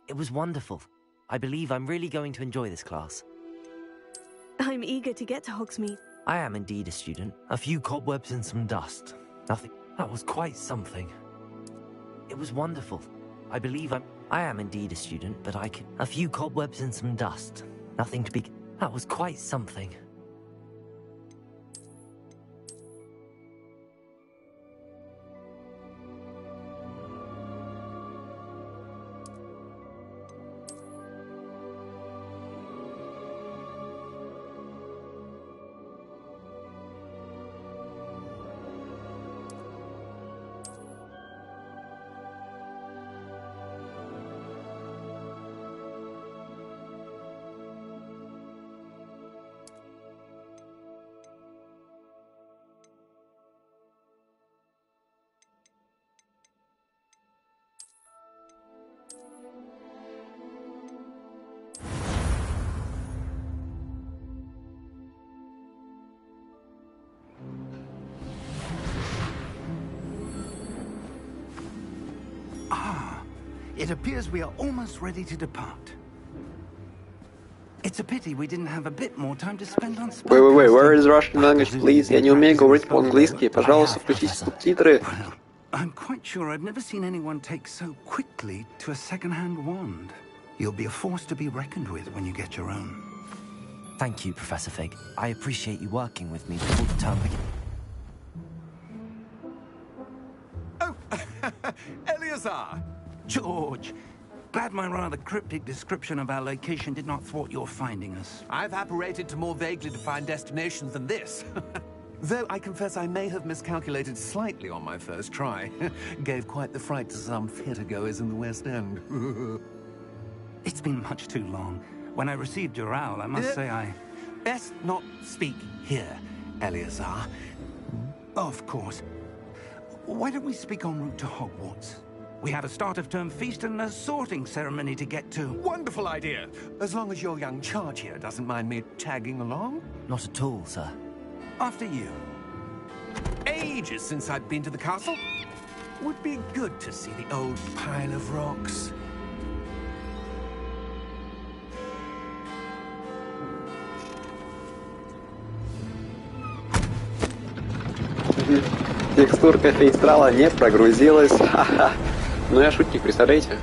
It was wonderful. I believe I'm really going to enjoy this class. I'm eager to get to Hogsmeade. I am indeed a student. A few cobwebs and some dust. Nothing. That was quite something. It was wonderful. I believe I am indeed a student, but I can... A few cobwebs and some dust. Nothing to be... That was quite something. It appears we are almost ready to depart. It's a pity we didn't have a bit more time to spend on spellcasting. Wait, where is Russian language, please? Я не умею говорить по-английски. Пожалуйста, включите субтитры. I'm quite sure I've never seen anyone take so quickly to a second-hand wand. You'll be a force to be reckoned with when you get your own. Thank you, Professor Fig. I appreciate you working with me before the term begins. Oh, Eleazar! George! Glad my rather cryptic description of our location did not thwart your finding us. I've apparated to more vaguely defined destinations than this. Though I confess I may have miscalculated slightly on my first try. Gave quite the fright to some theatre-goers in the West End. It's been much too long. When I received your owl, I must say I... Best not speak here, Eleazar. Of course. Why don't we speak en route to Hogwarts? We have a start-of-term feast and a sorting ceremony to get to. Wonderful idea! As long as your young charge here doesn't mind me tagging along. Not at all, sir. After you. Ages since I've been to the castle. Would be good to see the old pile of rocks. Текстурка фейстрала не прогрузилась. Ха-ха. Ну я шутник, представляете?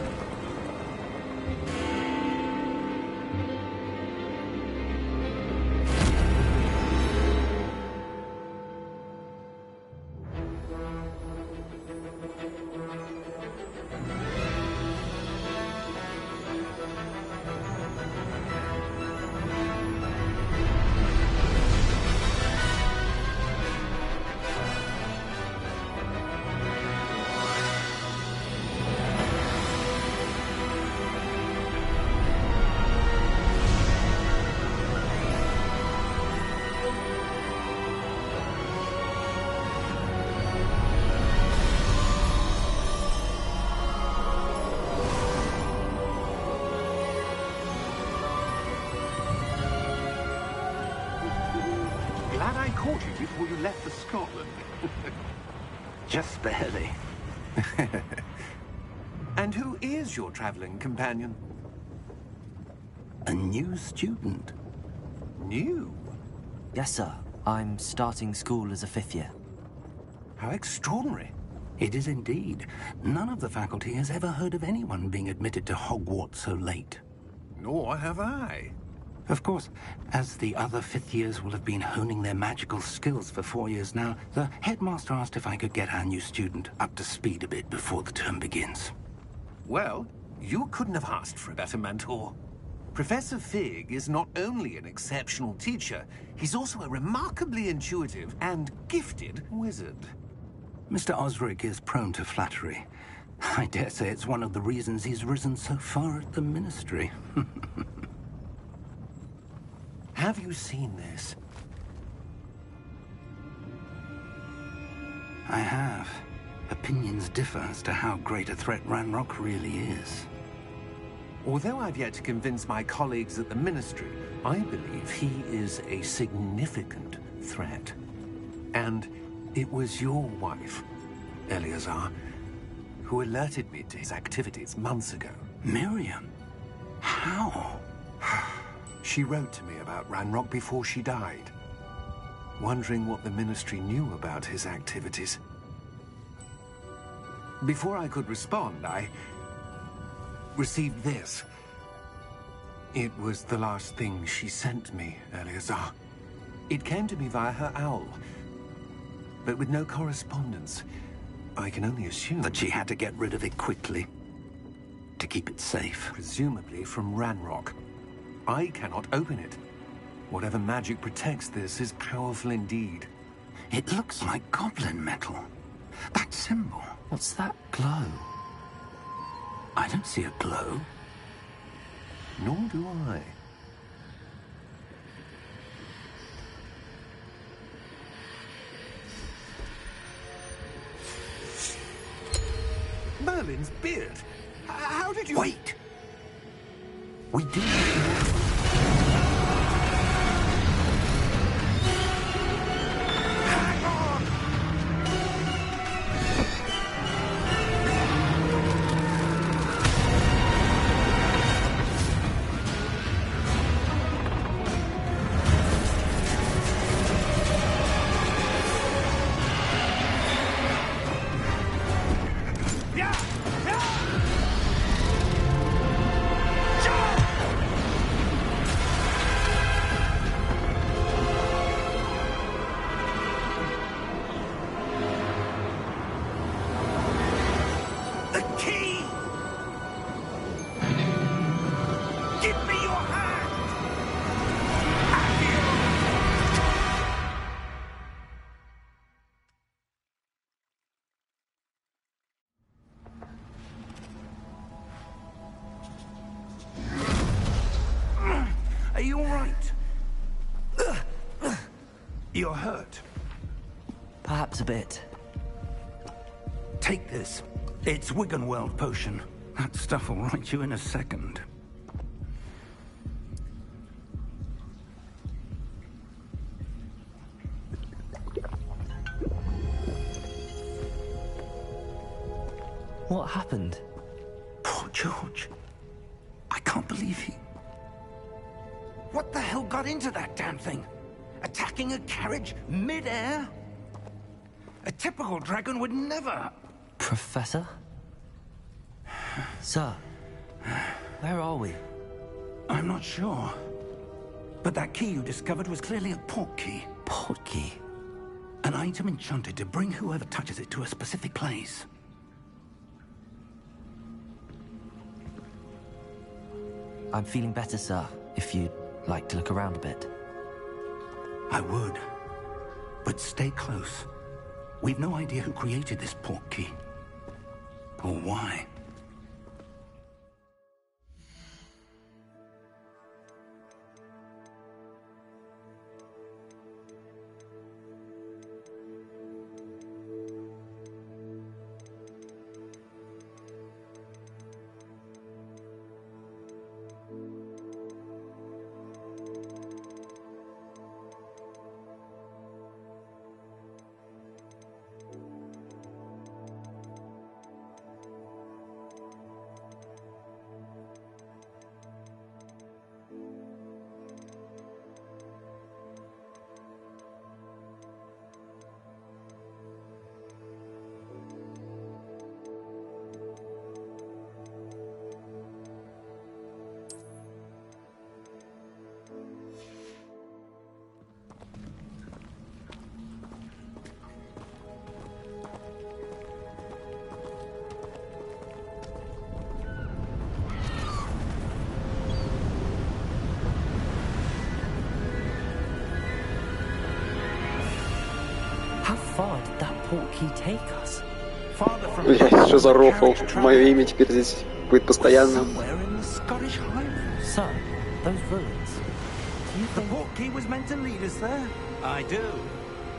Scotland. Just barely. And who is your traveling companion? A new student. New? Yes, sir. I'm starting school as a 5th year. How extraordinary. It is indeed. None of the faculty has ever heard of anyone being admitted to Hogwarts so late. Nor have I. Of course, as the other 5th years will have been honing their magical skills for 4 years now, the headmaster asked if I could get our new student up to speed a bit before the term begins. Well, you couldn't have asked for a better mentor. Professor Fig is not only an exceptional teacher, he's also a remarkably intuitive and gifted wizard. Mr. Osric is prone to flattery. I dare say it's one of the reasons he's risen so far at the Ministry. Have you seen this? I have. Opinions differ as to how great a threat Ranrock really is. Although I've yet to convince my colleagues at the Ministry, I believe he is a significant threat. And it was your wife, Eleazar, who alerted me to his activities months ago. Miriam? How? She wrote to me about Ranrock before she died, wondering what the Ministry knew about his activities. Before I could respond, I received this. It was the last thing she sent me, Eleazar. It came to me via her owl, but with no correspondence. I can only assume That she had to get rid of it quickly, to keep it safe. presumably from Ranrock. I cannot open it. Whatever magic protects this is powerful indeed. It looks like goblin metal. That symbol. What's that glow? I don't see a glow. Nor do I. Merlin's beard. How did you... Wait! We did. Hang on! The key! Give me your hand! Have you? Are you all right? You're hurt. Perhaps a bit. Take this. It's Wiggenweld potion. That stuff will right you in a second. What happened? Poor George. I can't believe he... What the hell got into that damn thing? Attacking a carriage mid-air? A typical dragon would never... Professor? Sir, where are we? I'm not sure. But that key you discovered was clearly a port key. Port key? An item enchanted to bring whoever touches it to a specific place. I'm feeling better, sir, if you'd like to look around a bit. I would. But stay close. We've no idea who created this port key. Or why. portkey take us? Farther from Блять, что за рофл? carriage Мое travel. имя теперь здесь будет постоянным. Somewhere in the Scottish Highlands. So, those ruins. Do you The think... portkey was meant to lead us there? I do.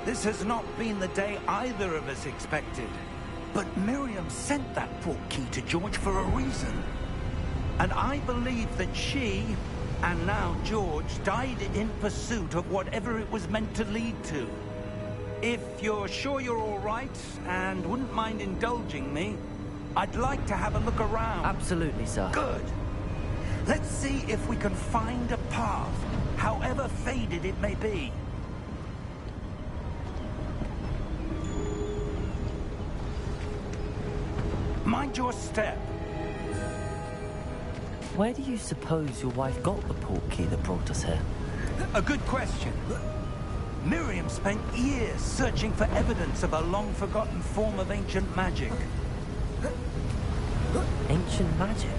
This has not been the day either of us expected. But Miriam sent that portkey to George for a reason. And I believe that she, and now George, died in pursuit of whatever it was meant to lead to. If you're sure you're all right, and wouldn't mind indulging me, I'd like to have a look around. Absolutely, sir. Good. Let's see if we can find a path, however faded it may be. Mind your step. Where do you suppose your wife got the portkey that brought us here? A good question. Miriam spent years searching for evidence of a long-forgotten form of ancient magic. Ancient magic?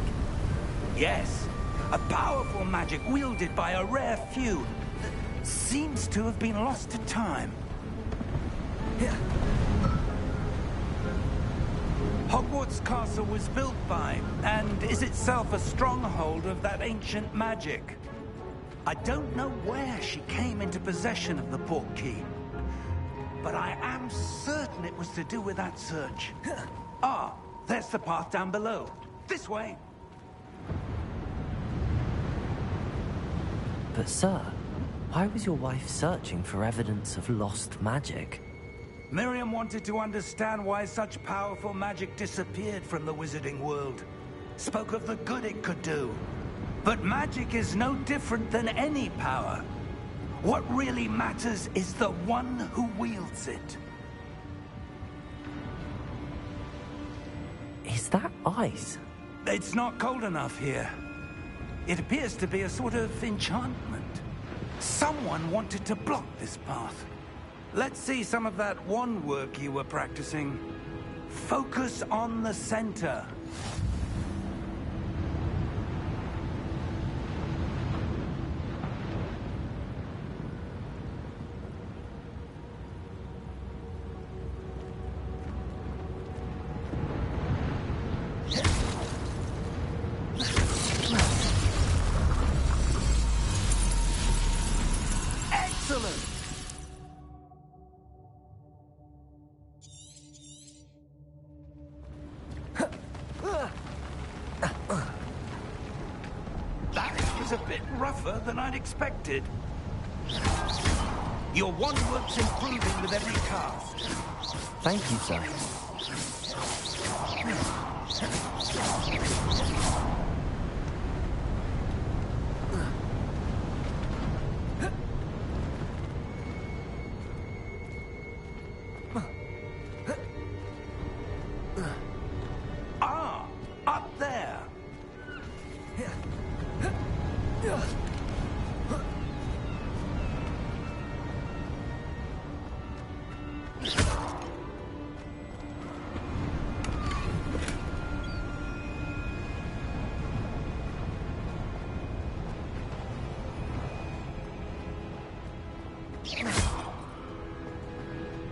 Yes, a powerful magic wielded by a rare few that seems to have been lost to time. Hogwarts Castle was built by, and is itself a stronghold of that ancient magic. I don't know where she came into possession of the portkey, but I am certain it was to do with that search. Ah, there's the path down below. This way. But sir, why was your wife searching for evidence of lost magic? Miriam wanted to understand why such powerful magic disappeared from the wizarding world. Spoke of the good it could do. But magic is no different than any power. What really matters is the one who wields it. Is that ice? It's not cold enough here. It appears to be a sort of enchantment. Someone wanted to block this path. Let's see some of that wand work you were practicing. Focus on the center. Excellent! That was a bit rougher than I'd expected. Your wand work's improving with every cast. Thank you, sir. Ah, up there.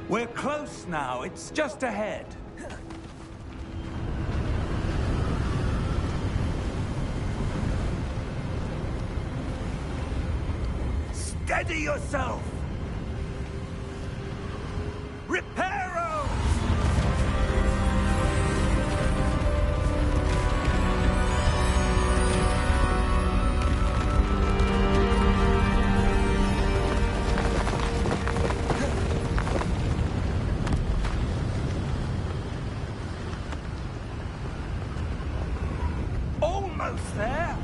We're close now. It's just ahead. Steady yourself! Reparo! Almost there!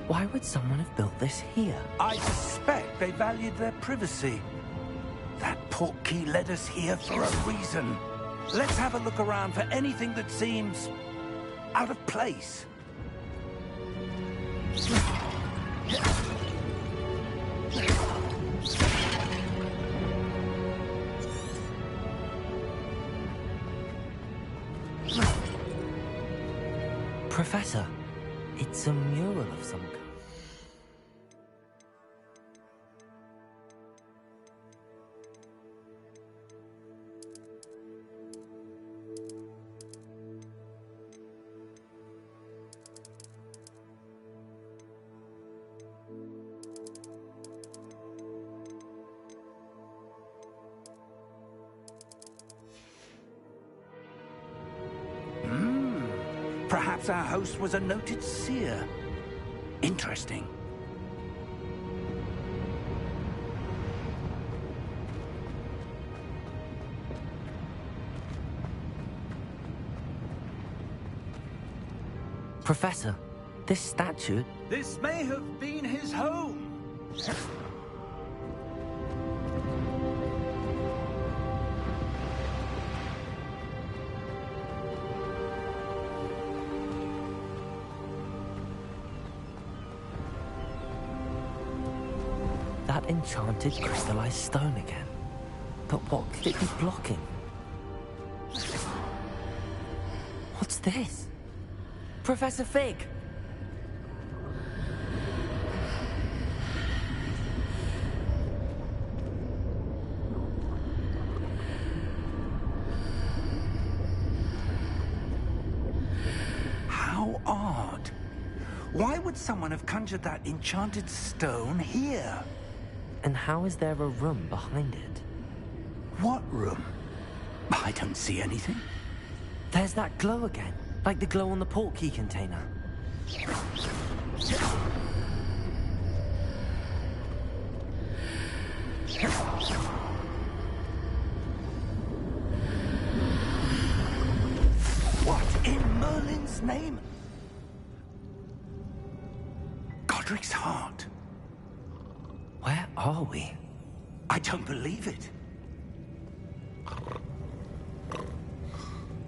Why would someone have built this here? I suspect they valued their privacy. That portkey led us here for a reason. Let's have a look around for anything that seems out of place. Professor, it's a mural of some kind. Perhaps our host was a noted seer. Interesting. Professor, this statue... This may have been his home. That enchanted crystallized stone again. But what could it be blocking? What's this? Professor Fig! How odd. Why would someone have conjured that enchanted stone here? And how is there a room behind it? What room? I don't see anything. There's that glow again, like the glow on the portkey container. What in Merlin's name? Godric's heart. Where are we? I don't believe it.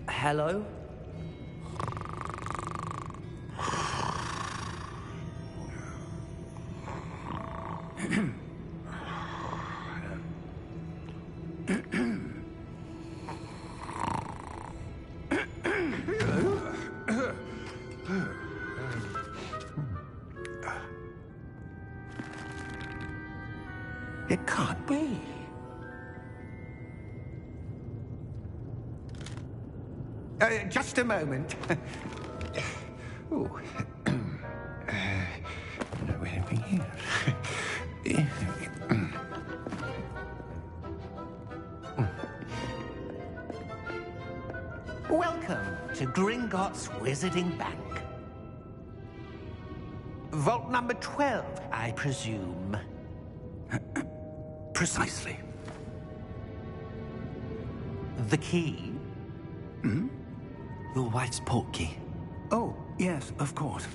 Hello? It can't be. Just a moment. Oh. Where are we here? Welcome to Gringotts Wizarding Bank. Vault number 12, I presume. Precisely. The key? Hmm? Your wife's portkey. Oh, yes, of course.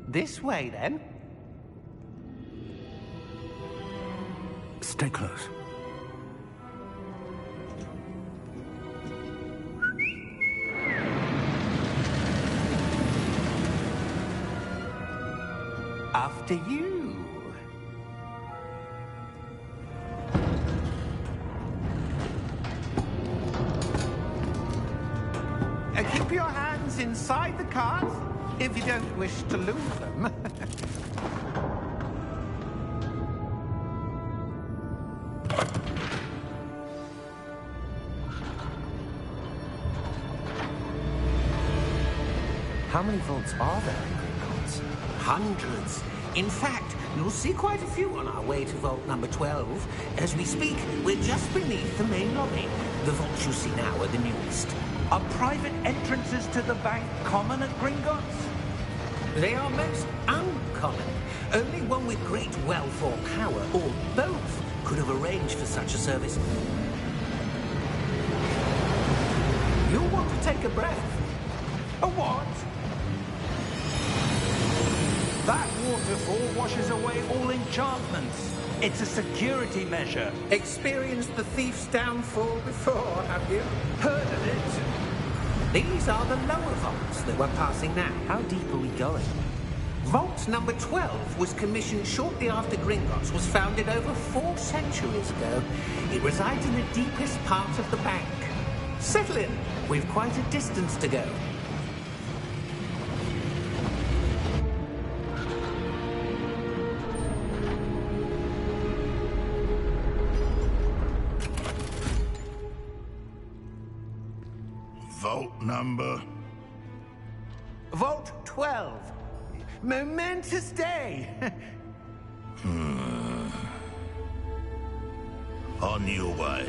This way, then. Stay close. After you. Keep your hands inside the cart if you don't wish to lose them. How many vaults are there in Gringotts? Hundreds. In fact, you'll see quite a few on our way to vault number 12. As we speak, we're just beneath the main lobby. The vaults you see now are the newest. Are private entrances to the bank common at Gringotts? They are most uncommon. Only one with great wealth or power, or both, could have arranged for such a service. You'll want to take a breath. A what? That waterfall washes away all enchantments. It's a security measure. Experienced the thief's downfall before, have you? Heard of it? These are the lower vaults that we're passing now. How deep are we going? Vault number 12 was commissioned shortly after Gringotts was founded over 4 centuries ago. It resides in the deepest part of the bank. Settle in. We've quite a distance to go. Vault number? Vault 12. Momentous day. On your way.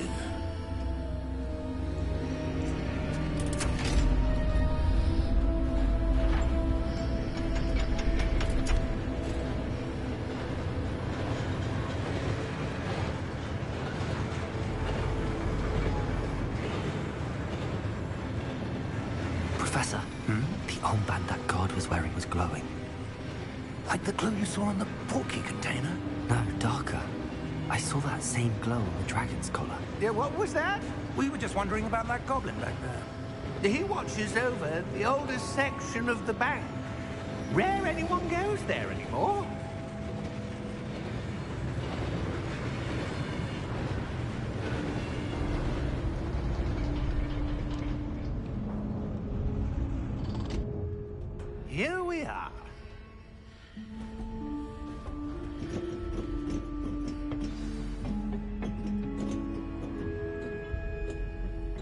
Professor, the armband that guard was wearing was glowing. Like the glow you saw on the porky container? No, darker. I saw that same glow on the dragon's collar. Yeah, what was that? We were just wondering about that goblin back there. He watches over the oldest section of the bank. Rare anyone goes there anymore. Here we are.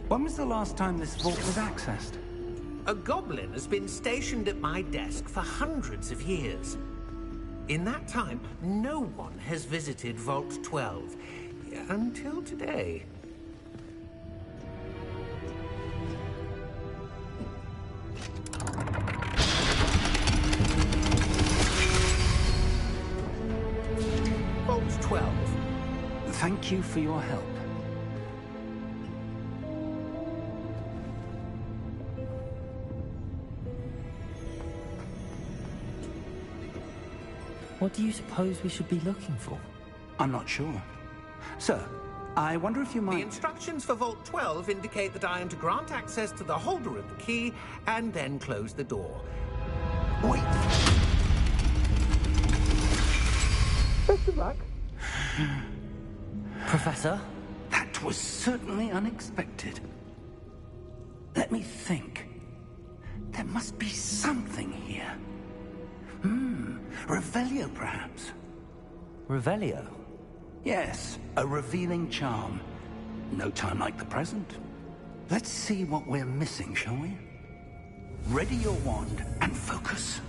When was the last time this vault was accessed? A goblin has been stationed at my desk for hundreds of years. In that time, no one has visited Vault 12 until today. Vault 12. Thank you for your help. What do you suppose we should be looking for? I'm not sure. Sir, I wonder if you The might... instructions for Vault 12 indicate that I am to grant access to the holder of the key and then close the door. Wait! Best of luck. Professor? That was certainly unexpected. Let me think. There must be something here. Revelio, perhaps? Revelio? Yes, a revealing charm. No time like the present. Let's see what we're missing, shall we? Ready your wand and focus.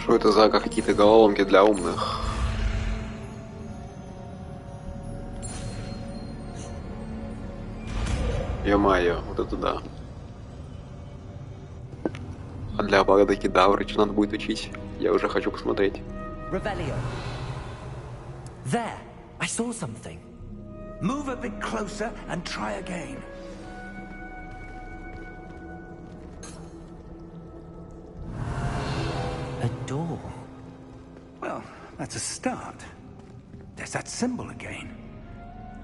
Что это за какие-то головоломки для умных? Ё-моё, вот это да. А для абракадабры что надо будет учить? Я уже хочу посмотреть. Revelio. There! I saw something. Move a bit closer and try again. A door. Well, that's a start. There's that symbol again.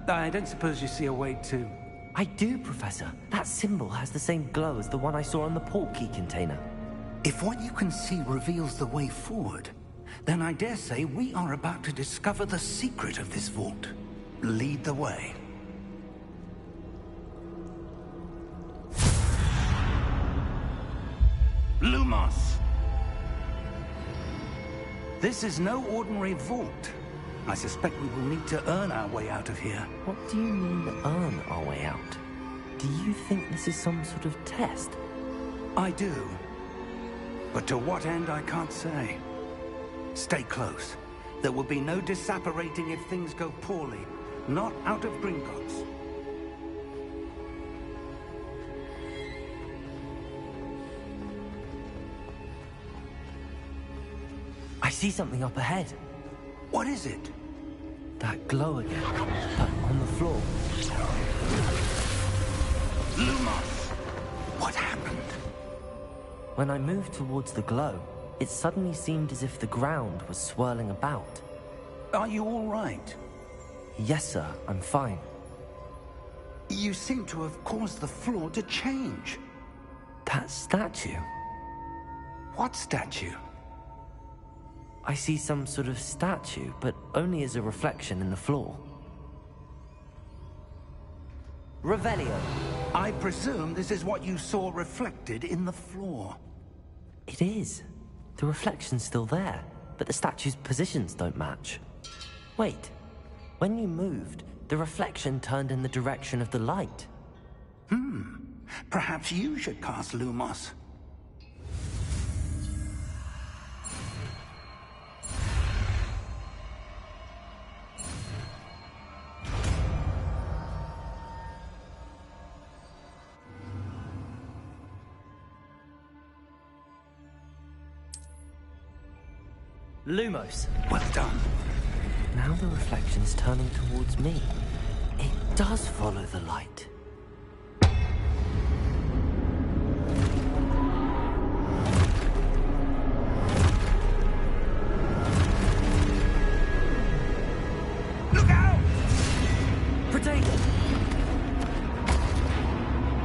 I don't suppose you see a way to... I do, Professor. That symbol has the same glow as the one I saw on the portkey container. If what you can see reveals the way forward, then I dare say we are about to discover the secret of this vault. Lead the way. Lumos! This is no ordinary vault. I suspect we will need to earn our way out of here. What do you mean, earn our way out? Do you think this is some sort of test? I do. But to what end, I can't say. Stay close. There will be no disapparating if things go poorly. Not out of Gringotts. I see something up ahead. What is it? That glow again, but on the floor. Lumos! What happened? When I moved towards the glow, it suddenly seemed as if the ground was swirling about. Are you all right? Yes, sir, I'm fine. You seem to have caused the floor to change. That statue? What statue? I see some sort of statue, but only as a reflection in the floor. Revelio. I presume this is what you saw reflected in the floor. It is. The reflection's still there, but the statue's positions don't match. Wait. When you moved, the reflection turned in the direction of the light. Perhaps you should cast Lumos. Lumos. Well done. Now the reflection's turning towards me. It does follow the light. Look out! Potato!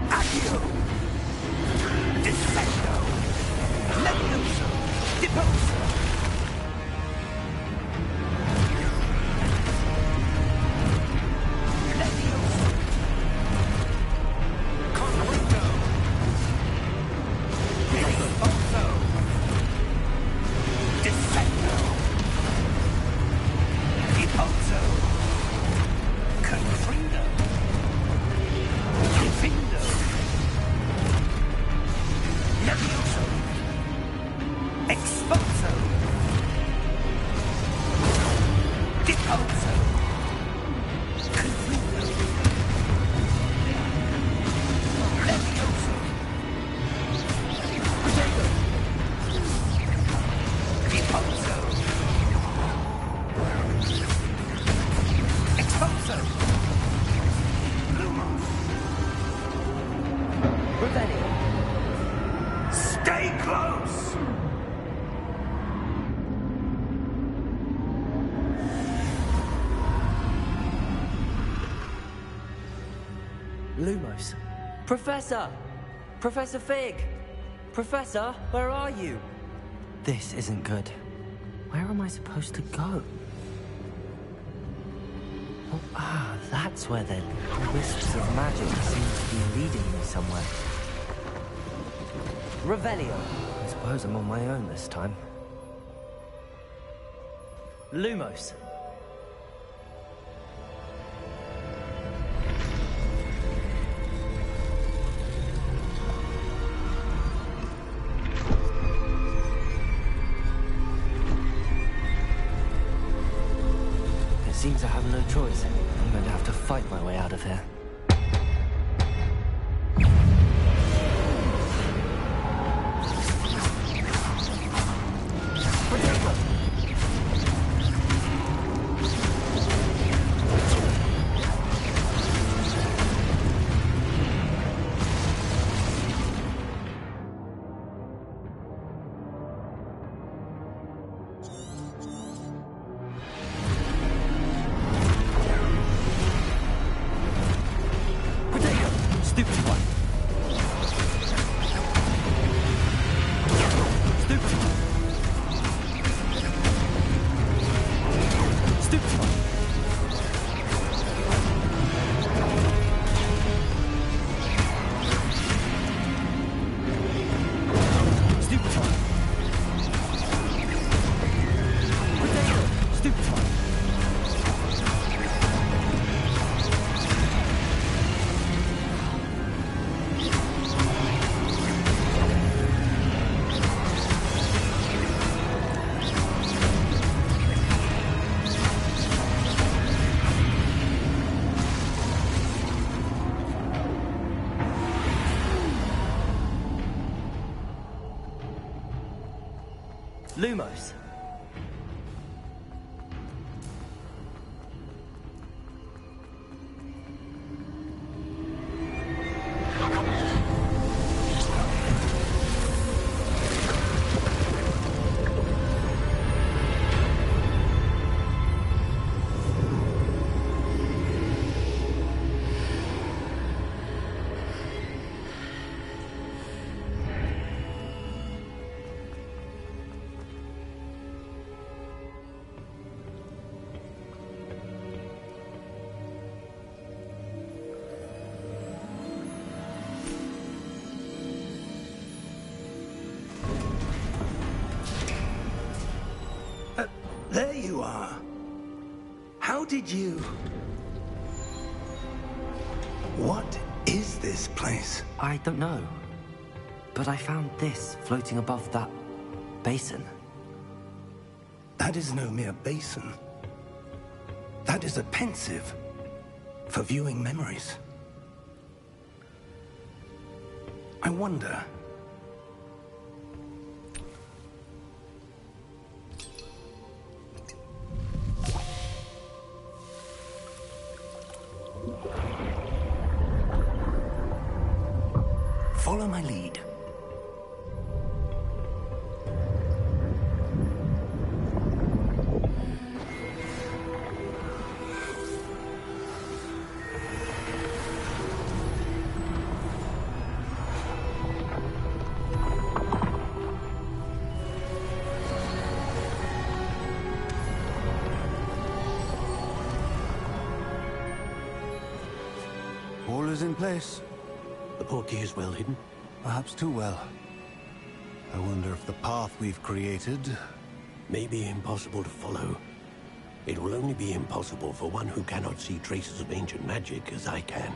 Accio! Defendo! Levioso! Deposo! Levioso! Conquito! Deposo! Defendo! Deposo! Confrido! Confindo! Levioso! Exposo! Deposo! Confrido! Levioso! Potato! Deposo! Exposo! Lumos! Revelio! Stay close! Lumos. Professor! Professor Fig! Professor, where are you? This isn't good. Where am I supposed to go? Oh, that's where the wisps of magic seem to be leading me somewhere. Revelio. I suppose I'm on my own this time. Lumos. It seems I have no choice. I'm going to have to fight my way out of here. Lumos. you are. How did you... What is this place? I don't know. But I found this floating above that basin. That is no mere basin. That is a pensive for viewing memories. I wonder... Follow my lead. All is in place. The portkey is well hidden. Perhaps too well. I wonder if the path we've created... May be impossible to follow. It will only be impossible for one who cannot see traces of ancient magic as I can.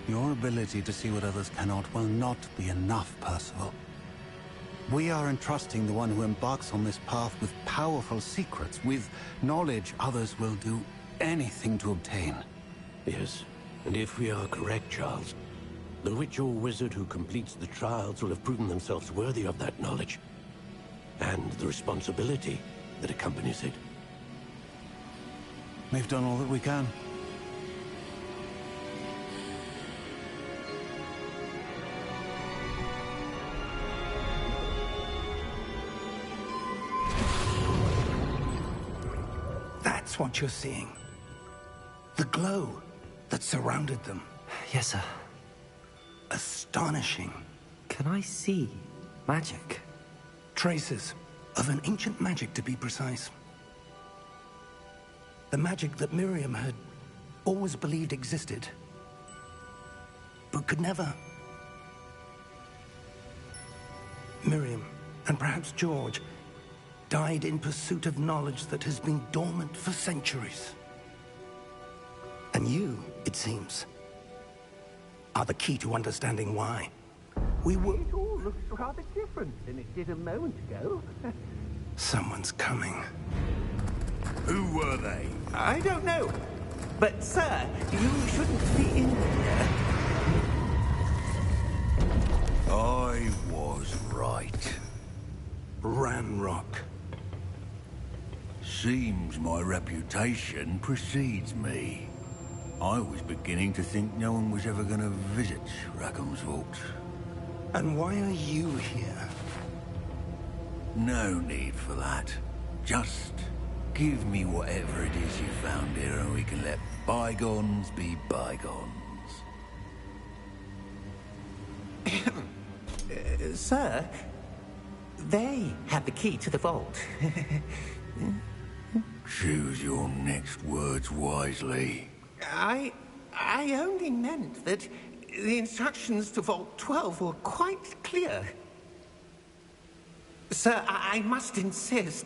Your ability to see what others cannot will not be enough, Percival. We are entrusting the one who embarks on this path with powerful secrets, with knowledge others will do anything to obtain. Yes, and if we are correct, Charles, the witch or wizard who completes the trials will have proven themselves worthy of that knowledge, and the responsibility that accompanies it. We've done all that we can. That's what you're seeing. The glow that surrounded them. Yes, sir. Astonishing. Can I see magic? Traces of an ancient magic, to be precise. The magic that Miriam had always believed existed, but could never. Miriam, and perhaps George, died in pursuit of knowledge that has been dormant for centuries. And you, it seems, are the key to understanding why. We were... It all looks rather different than it did a moment ago. Someone's coming. Who were they? I don't know. But, sir, you shouldn't be in here. I was right. Ramrock. Seems my reputation precedes me. I was beginning to think no one was ever going to visit Rackham's vault. And why are you here? No need for that. Just give me whatever it is you found here and we can let bygones be bygones. Sir, they have the key to the vault. Choose your next words wisely. I only meant that the instructions to Vault 12 were quite clear. Sir, I must insist.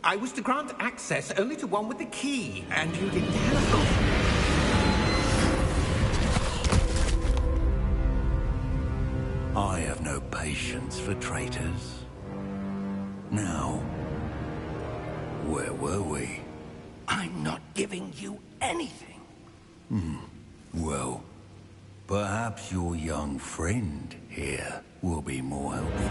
I was to grant access only to one with the key, and you didn't have... I have no patience for traitors. Now, where were we? I'm not giving you anything. Well, perhaps your young friend here will be more helpful.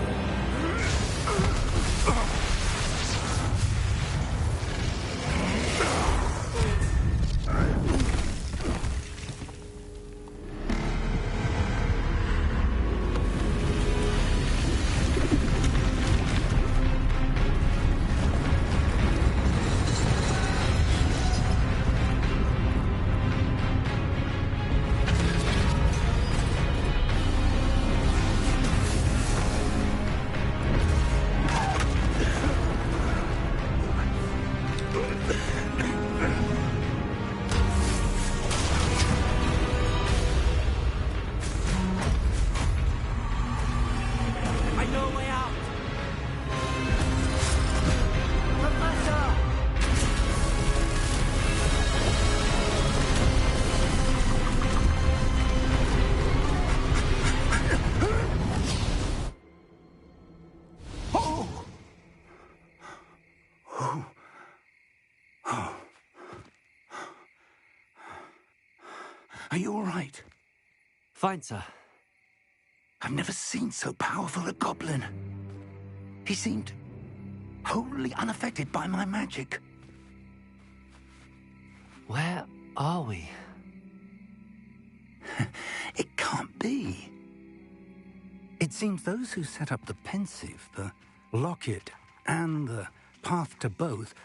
Are you all right? Fine, sir. I've never seen so powerful a goblin. He seemed wholly unaffected by my magic. Where are we? It can't be. It seems those who set up the pensive, the locket, and the path to both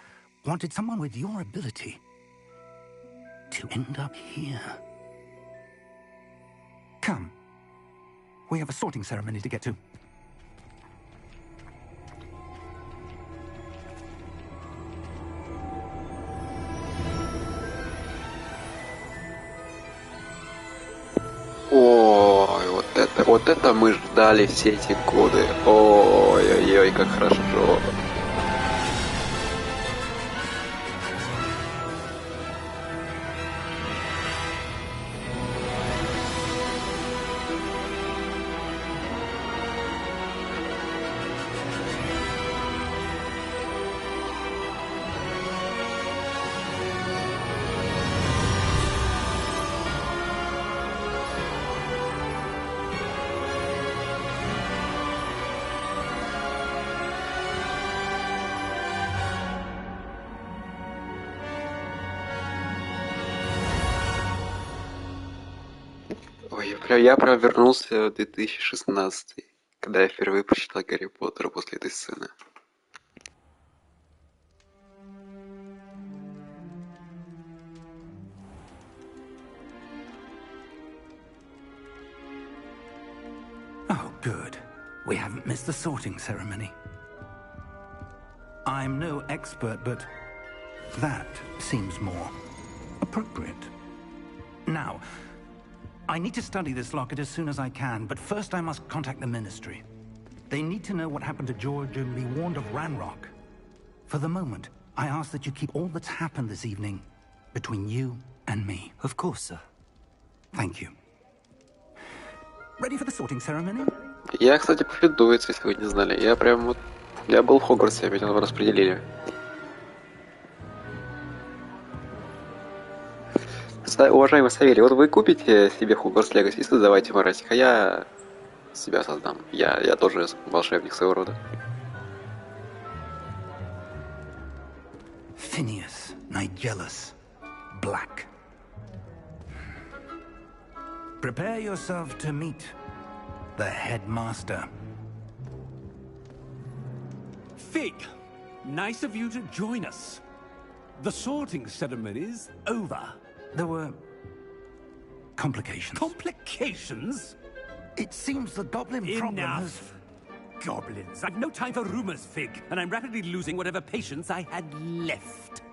wanted someone with your ability to end up here. Come. We have a sorting ceremony to get to. Ой, вот это мы ждали все эти годы. Ой-ой-ой, как хорошо. Ой, я прям вернулся в 2016, когда я впервые прочитал Гарри Поттера после этой сцены. Oh, good. We haven't missed the sorting ceremony. I'm no expert, but that seems more appropriate. Now, I need to study this locket as soon as I can, but first I must contact the Ministry. They need to know what happened to George and be warned of Ranrock. For the moment, I ask that you keep all that's happened this evening between you and me. Of course, sir. Thank you. Ready for the sorting ceremony? Я, кстати, поведуец, если вы не знали. Я был в Хогвартсе, меня там распределили. Уважаемый Савелий, вот вы купите себе Hogwarts Legacy и создавайте Морасик, а я себя создам. Я тоже волшебник своего рода. Phineas, Nigellus, Black. Prepare yourself to meet the headmaster. Fig, nice of you to join us. The sorting ceremony's over. There were complications. Complications? It seems the goblin problem has... Enough! Goblins. I've no time for rumors, Fig, and I'm rapidly losing whatever patience I had left.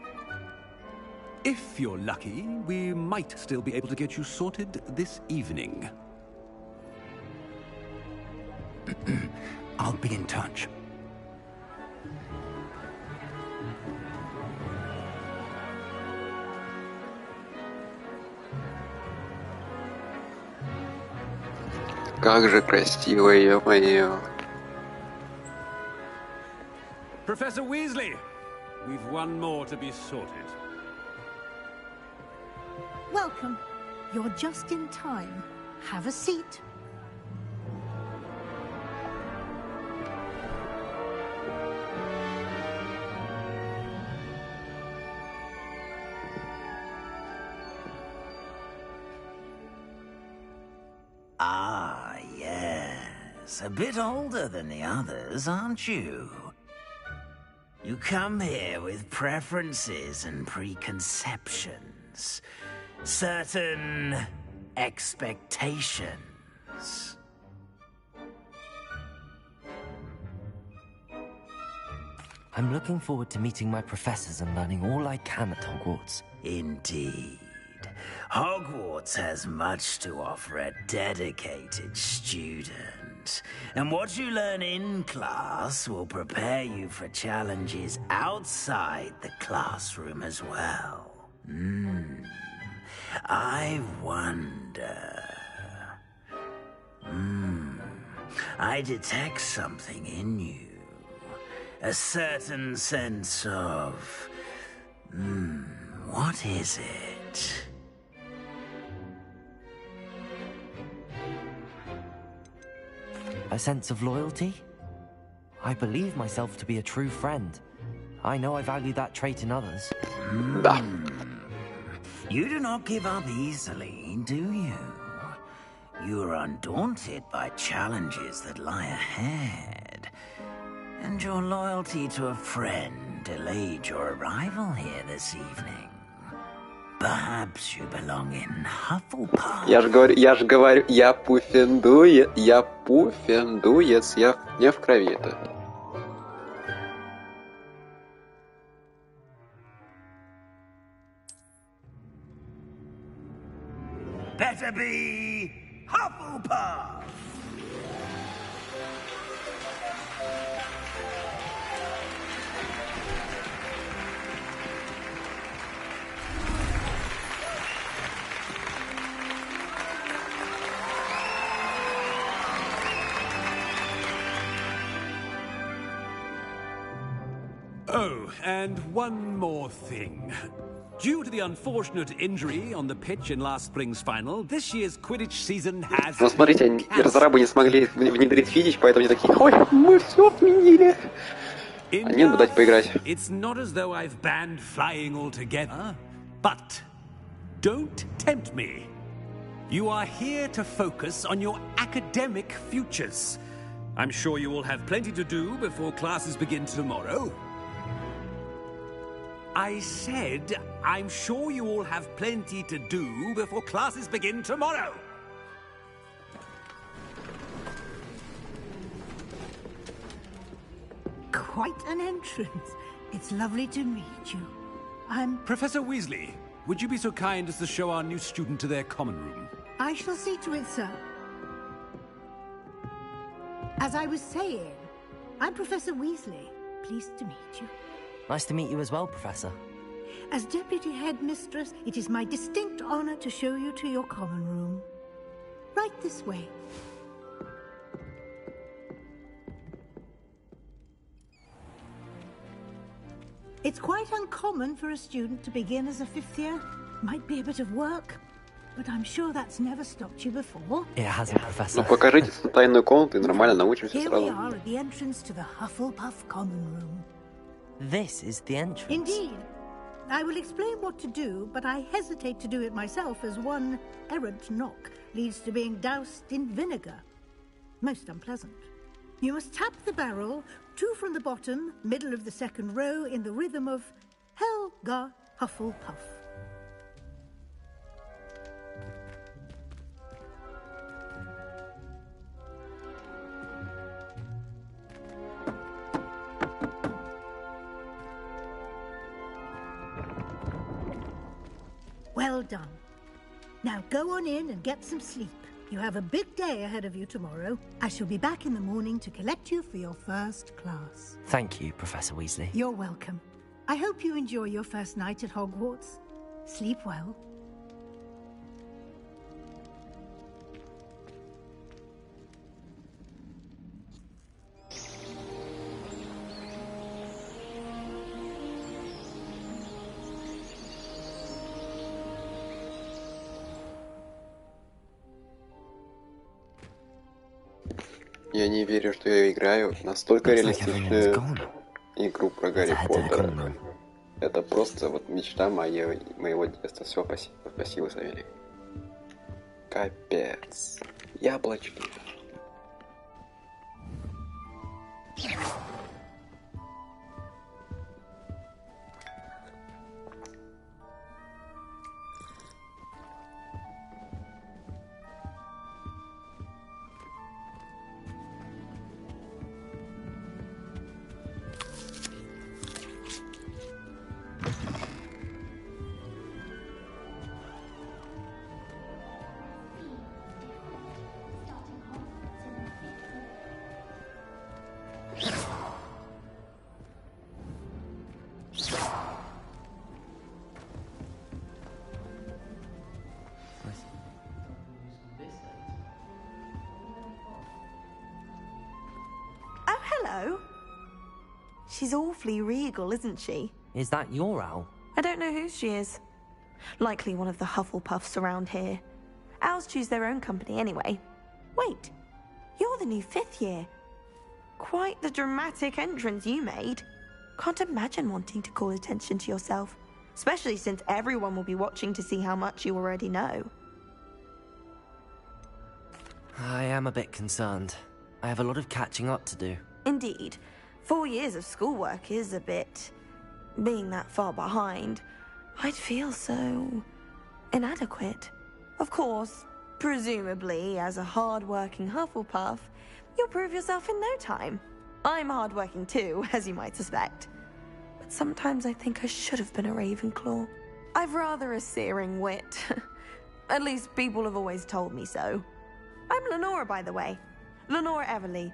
If you're lucky, we might still be able to get you sorted this evening. I'll be in touch. Как же красиво, ё-моё. Professor Weasley, we've one more to be sorted. Welcome. You're just in time. Have a seat. Ah, yes. A bit older than the others, aren't you? You come here with preferences and preconceptions. Certain expectations. I'm looking forward to meeting my professors and learning all I can at Hogwarts. Indeed. Hogwarts has much to offer a dedicated student. And what you learn in class will prepare you for challenges outside the classroom as well. I wonder... I detect something in you. A certain sense of... what is it? A sense of loyalty? I believe myself to be a true friend. I know I value that trait in others. Да. You do not give up easily, do you? You are undaunted by challenges that lie ahead. And your loyalty to a friend delayed your arrival here this evening. Perhaps you belong in Hufflepuff. Я же говорю, я пуффендуец, я не в крови это. Better be Hufflepuff! Oh, and one more thing. Due to the unfortunate injury on the pitch in last spring's final, this year's Quidditch season has... Ну, смотрите, разрабы не смогли внедрить фидич, поэтому они такие, ой, мы все отменили. Они бы дать поиграть. It's not as though I've banned flying altogether, but don't tempt me. You are here to focus on your academic futures. I'm sure you will have plenty to do before classes begin tomorrow. I said, I'm sure you all have plenty to do before classes begin tomorrow. Quite an entrance. It's lovely to meet you. I'm... Professor Weasley, would you be so kind as to show our new student to their common room? I shall see to it, sir. As I was saying, I'm Professor Weasley. Pleased to meet you. Nice to meet you as well, Professor. As Deputy Headmistress, it is my distinct honor to show you to your common room. Right this way. It's quite uncommon for a student to begin as a fifth year. Might be a bit of work, but I'm sure that's never stopped you before. It hasn't, Professor. Ну, покажите тайную комнату и нормально научимся Here we сразу. are at the entrance to the Hufflepuff common room. This is the entrance. Indeed. I will explain what to do, but I hesitate to do it myself as one errant knock leads to being doused in vinegar. Most unpleasant. You must tap the barrel, 2 from the bottom, middle of the second row, in the rhythm of Helga Hufflepuff. Well done. Now go on in and get some sleep. You have a big day ahead of you tomorrow. I shall be back in the morning to collect you for your first class. Thank you, Professor Weasley. You're welcome. I hope you enjoy your first night at Hogwarts. Sleep well. Я не верю, что я играю в настолько реалистичную игру про Гарри Поттера. Это просто вот мечта моего детства. Все, спасибо, Савелий. Капец. Яблочки. Hello. She's awfully regal, isn't she? Is that your owl? I don't know whose she is. Likely one of the Hufflepuffs around here. Owls choose their own company anyway. Wait, You're the new 5th year. Quite the dramatic entrance you made. Can't imagine wanting to call attention to yourself, especially since everyone will be watching to see how much you already know. I am a bit concerned. I have a lot of catching up to do. Indeed. 4 years of schoolwork is a bit... Being that far behind, I'd feel so... inadequate. Of course, presumably, as a hard-working Hufflepuff, you'll prove yourself in no time. I'm hard-working too, as you might suspect. But sometimes I think I should have been a Ravenclaw. I've rather a searing wit. At least people have always told me so. I'm Lenora, by the way. Lenora Everly.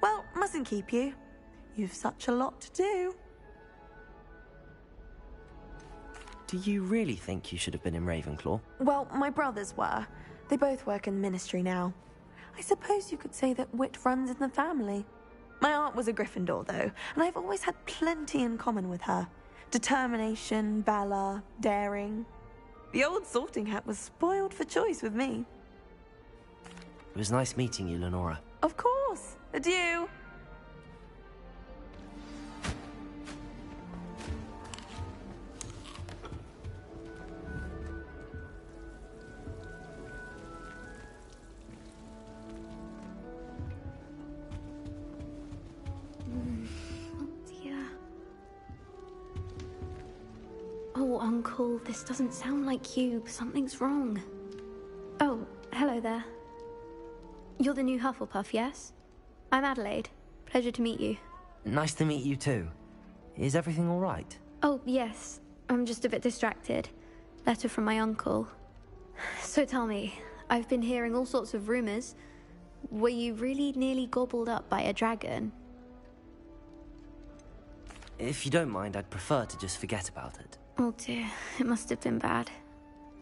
Well, mustn't keep you. You've such a lot to do. Do you really think you should have been in Ravenclaw? Well, my brothers were. They both work in ministry now. I suppose you could say that wit runs in the family. My aunt was a Gryffindor, though, and I've always had plenty in common with her. Determination, valor, daring. The old sorting hat was spoiled for choice with me. It was nice meeting you, Lenora. Of course. Adieu. Oh, Uncle, this doesn't sound like you. Something's wrong. Oh, hello there. You're the new Hufflepuff, yes? I'm Adelaide. Pleasure to meet you. Nice to meet you too. Is everything all right? Oh, yes. I'm just a bit distracted. Letter from my uncle. So tell me, I've been hearing all sorts of rumors. Were you really nearly gobbled up by a dragon? If you don't mind, I'd prefer to just forget about it. Oh dear, it must have been bad.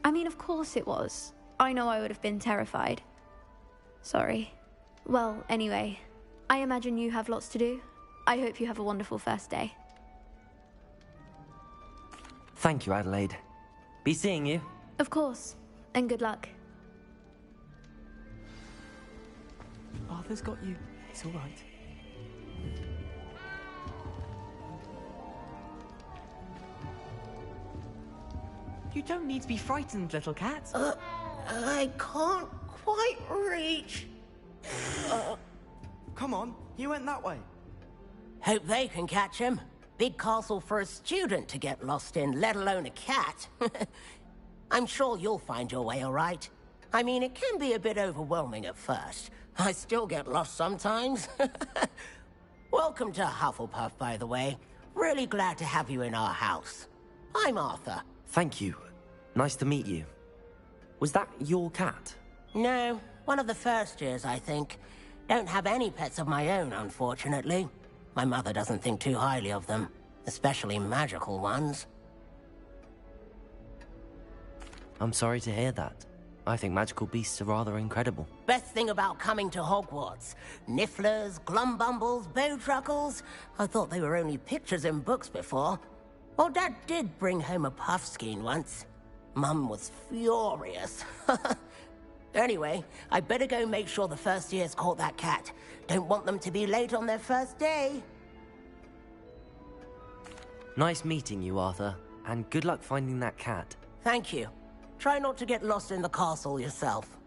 I mean, of course it was. I know I would have been terrified. Sorry. Well, anyway, I imagine you have lots to do. I hope you have a wonderful first day. Thank you, Adelaide. Be seeing you. Of course, and good luck. Arthur's got you. It's all right. You don't need to be frightened, little cat. I can't quite reach. Come on, you went that way. Hope they can catch him. Big castle for a student to get lost in, let alone a cat. I'm sure you'll find your way all right. I mean, it can be a bit overwhelming at first. I still get lost sometimes. Welcome to Hufflepuff, by the way. Really glad to have you in our house. I'm Arthur. Thank you. Nice to meet you. Was that your cat? No, one of the first years, I think. Don't have any pets of my own, unfortunately. My mother doesn't think too highly of them, especially magical ones. I'm sorry to hear that. I think magical beasts are rather incredible. Best thing about coming to Hogwarts. Nifflers, Glumbumbles, Bowtruckles. I thought they were only pictures in books before. Well, Dad did bring home a Puffskein once. Mum was furious. Anyway, I better go make sure the first years caught that cat. Don't want them to be late on their first day. Nice meeting you, Arthur. And good luck finding that cat. Thank you. Try not to get lost in the castle yourself.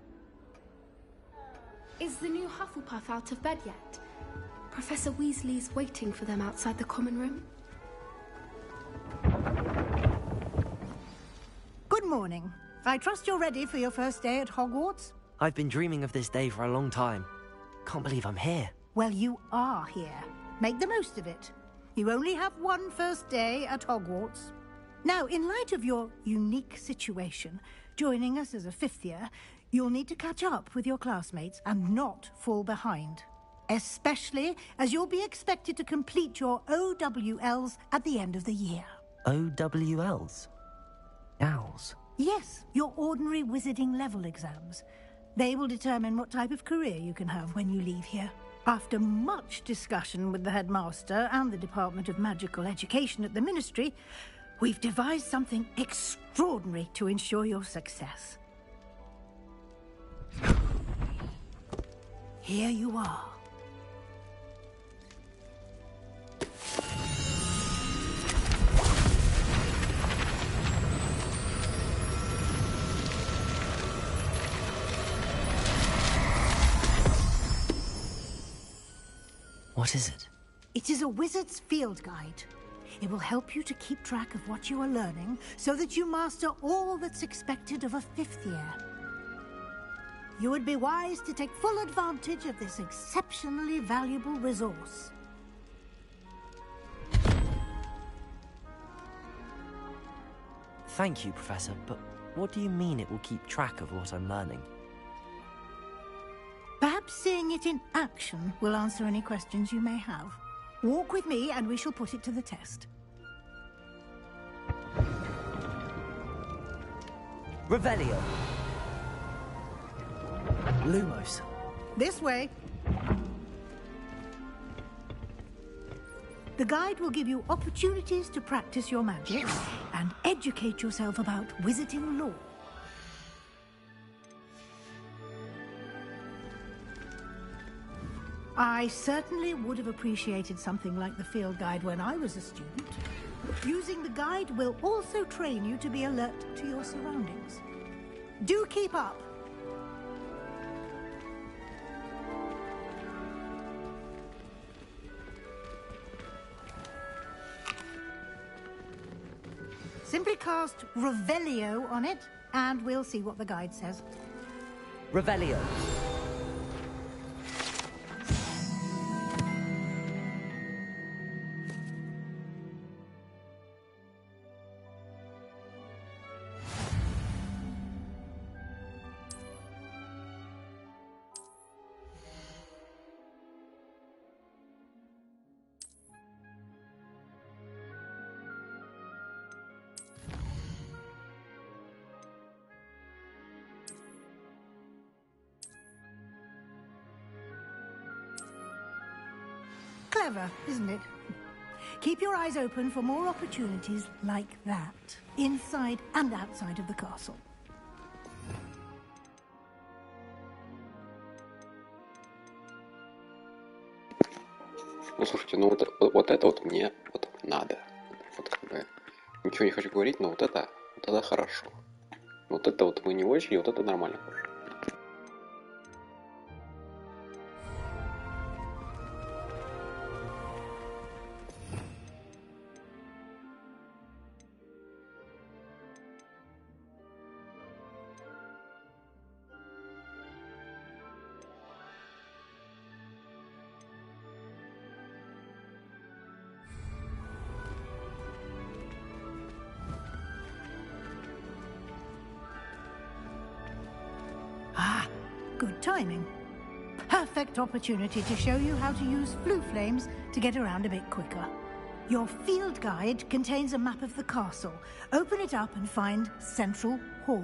Is the new Hufflepuff out of bed yet? Professor Weasley's waiting for them outside the common room. Good morning. I trust you're ready for your first day at Hogwarts? I've been dreaming of this day for a long time. Can't believe I'm here. Well, you are here. Make the most of it. You only have one first day at Hogwarts. Now, in light of your unique situation, joining us as a 5th year, you'll need to catch up with your classmates and not fall behind. Especially as you'll be expected to complete your OWLs at the end of the year. OWLs? Owls? Yes, your ordinary wizarding level exams. They will determine what type of career you can have when you leave here. After much discussion with the headmaster and the Department of Magical Education at the Ministry, we've devised something extraordinary to ensure your success. here you are. What is it? It is a wizard's field guide. It will help you to keep track of what you are learning so that you master all that's expected of a 5th year. You would be wise to take full advantage of this exceptionally valuable resource. Thank you, Professor, but what do you mean it will keep track of what I'm learning? Perhaps seeing it in action will answer any questions you may have. Walk with me and we shall put it to the test. Revelio. Lumos. This way. The guide will give you opportunities to practice your magic and educate yourself about wizarding lore. I certainly would have appreciated something like the field guide when I was a student. Using the guide will also train you to be alert to your surroundings. Do keep up! Simply cast Revelio on it, and we'll see what the guide says. Revelio. Clever, isn't it? Keep your eyes open for more opportunities like that, inside and outside of the castle. Ну, слушайте, ну вот это вот мне вот надо. Вот как бы ничего не хочу говорить, но вот это хорошо. Вот это вот мы не очень, вот это нормально. Good timing. Perfect opportunity to show you how to use flue flames to get around a bit quicker. Your field guide contains a map of the castle. Open it up and find Central Hall.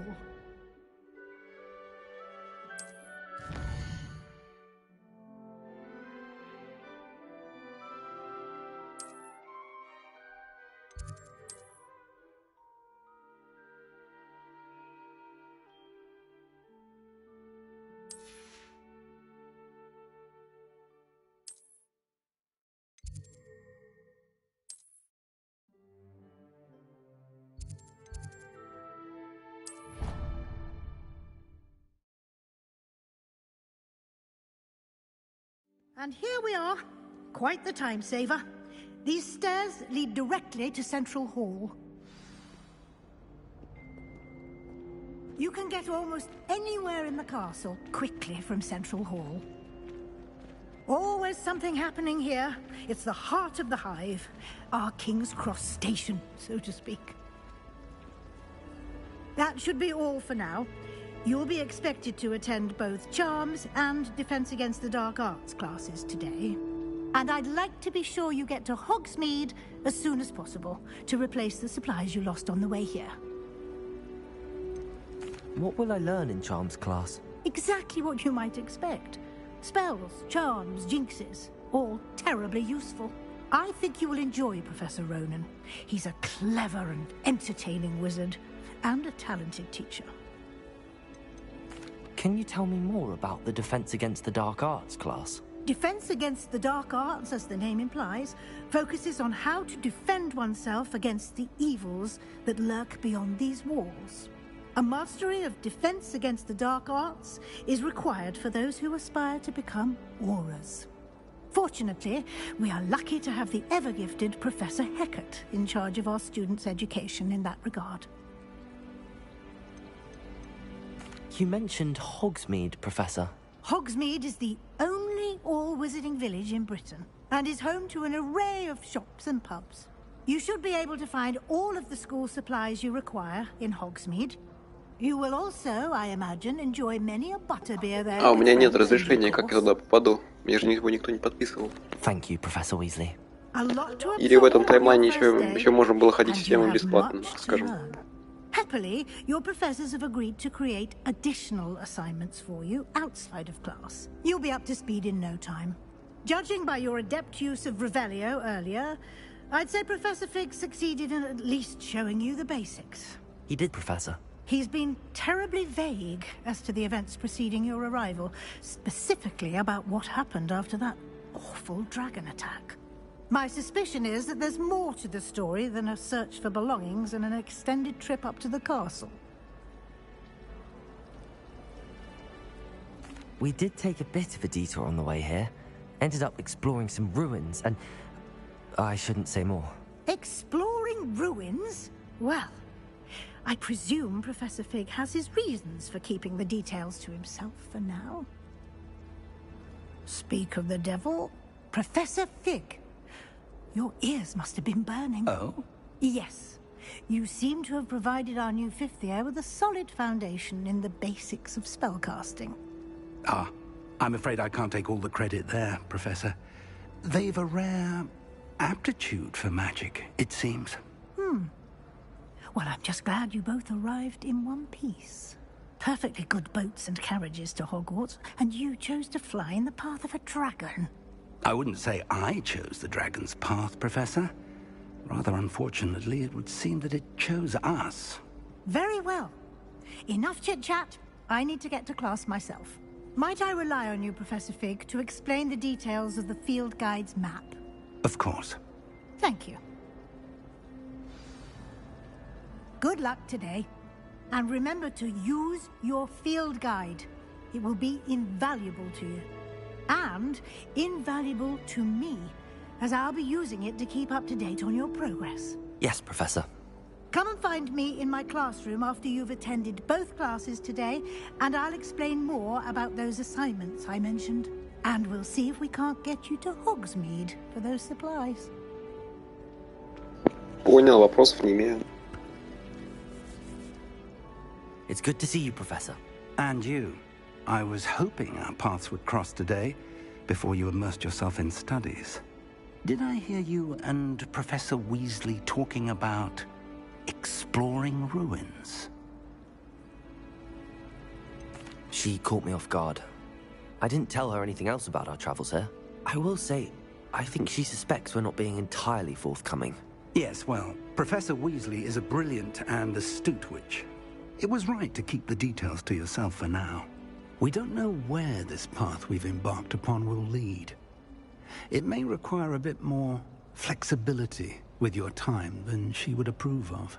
And here we are. Quite the time saver. These stairs lead directly to Central Hall. You can get almost anywhere in the castle quickly from Central Hall. Always something happening here. It's the heart of the hive. Our King's Cross station, so to speak. That should be all for now. You'll be expected to attend both Charms and Defense Against the Dark Arts classes today. And I'd like to be sure you get to Hogsmeade as soon as possible to replace the supplies you lost on the way here. What will I learn in Charms class? Exactly what you might expect. Spells, charms, jinxes, all terribly useful. I think you will enjoy Professor Ronan. He's a clever and entertaining wizard, and a talented teacher. Can you tell me more about the Defense Against the Dark Arts class? Defense Against the Dark Arts, as the name implies, focuses on how to defend oneself against the evils that lurk beyond these walls. A mastery of Defense Against the Dark Arts is required for those who aspire to become Aurors. Fortunately, we are lucky to have the ever-gifted Professor Hecat in charge of our students' education in that regard. You mentioned Hogsmeade, Professor. Hogsmeade is the only all-wizarding village in Britain, and is home to an array of shops and pubs. You should be able to find all of the school supplies you require in Hogsmeade. You will also, I imagine, enjoy many a butterbeer there. А у меня нет разрешения, как я туда попаду. Мне же его никто не подписывал. Thank you, Professor Weasley. Или в этом таймлайне еще можно было ходить всем бесплатно, скажем. Happily, your professors have agreed to create additional assignments for you outside of class. You'll be up to speed in no time. Judging by your adept use of Revelio earlier, I'd say Professor Fig succeeded in at least showing you the basics. He did, Professor. He's been terribly vague as to the events preceding your arrival, specifically about what happened after that awful dragon attack. My suspicion is that there's more to the story than a search for belongings and an extended trip up to the castle. We did take a bit of a detour on the way here. Ended up exploring some ruins and... I shouldn't say more. Exploring ruins? Well, I presume Professor Fig has his reasons for keeping the details to himself for now. Speak of the devil, Professor Fig. Your ears must have been burning. Oh? Yes. You seem to have provided our new fifth year with a solid foundation in the basics of spellcasting. Ah, I'm afraid I can't take all the credit there, Professor. They've a rare aptitude for magic, it seems. Well, I'm just glad you both arrived in one piece. Perfectly good boats and carriages to Hogwarts, and you chose to fly in the path of a dragon. I wouldn't say I chose the dragon's path, Professor. Rather unfortunately, it would seem that it chose us. Very well. Enough chit-chat. I need to get to class myself. Might I rely on you, Professor Fig, to explain the details of the field guide's map? Of course. Thank you. Good luck today. And remember to use your field guide. It will be invaluable to you. And invaluable to me, as I'll be using it to keep up to date on your progress. Yes, Professor. Come and find me in my classroom after you've attended both classes today, and I'll explain more about those assignments I mentioned. And we'll see if we can't get you to Hogsmeade for those supplies. Понял, вопросов не имею. It's good to see you, Professor. And you. I was hoping our paths would cross today, before you immersed yourself in studies. Did I hear you and Professor Weasley talking about exploring ruins? She caught me off guard. I didn't tell her anything else about our travels here. I will say, I think she suspects we're not being entirely forthcoming. Yes, well, Professor Weasley is a brilliant and astute witch. It was right to keep the details to yourself for now. We don't know where this path we've embarked upon will lead. It may require a bit more flexibility with your time than she would approve of.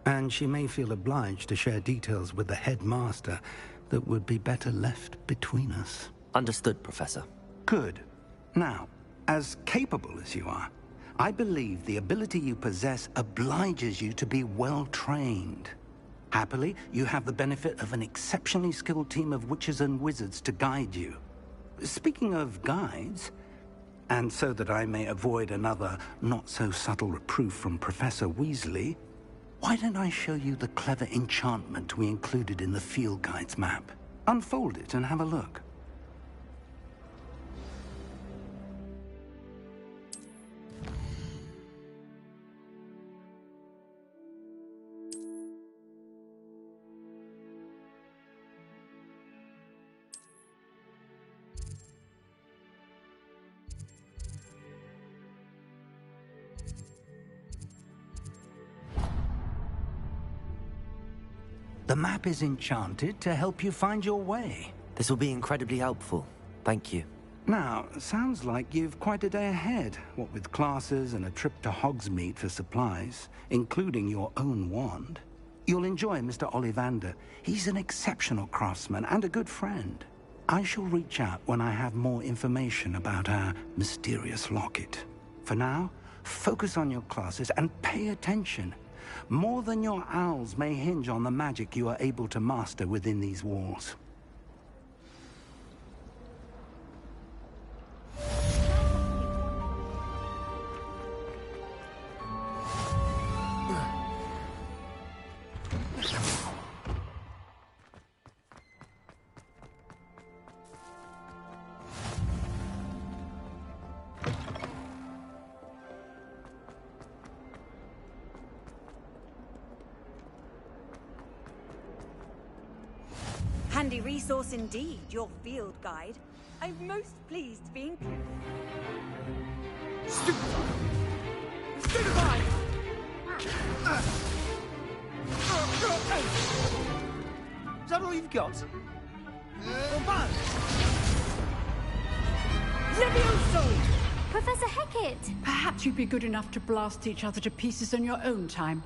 And she may feel obliged to share details with the headmaster that would be better left between us. Understood, Professor. Good. Now, as capable as you are, I believe the ability you possess obliges you to be well-trained. Happily, you have the benefit of an exceptionally skilled team of witches and wizards to guide you. Speaking of guides, and so that I may avoid another not-so-subtle reproof from Professor Weasley, why don't I show you the clever enchantment we included in the field guide's map? Unfold it and have a look. The map is enchanted to help you find your way. This will be incredibly helpful. Thank you. Now, sounds like you've quite a day ahead, what with classes and a trip to Hogsmeade for supplies, including your own wand. You'll enjoy Mr. Ollivander. He's an exceptional craftsman and a good friend. I shall reach out when I have more information about our mysterious locket. For now, focus on your classes and pay attention. More than your owls may hinge on the magic you are able to master within these walls. Handy resource indeed, your field guide. I'm most pleased to be included. Stupefy! Stupefy! Is that all you've got? Levioso! Professor Hecat! Perhaps you'd be good enough to blast each other to pieces in your own time.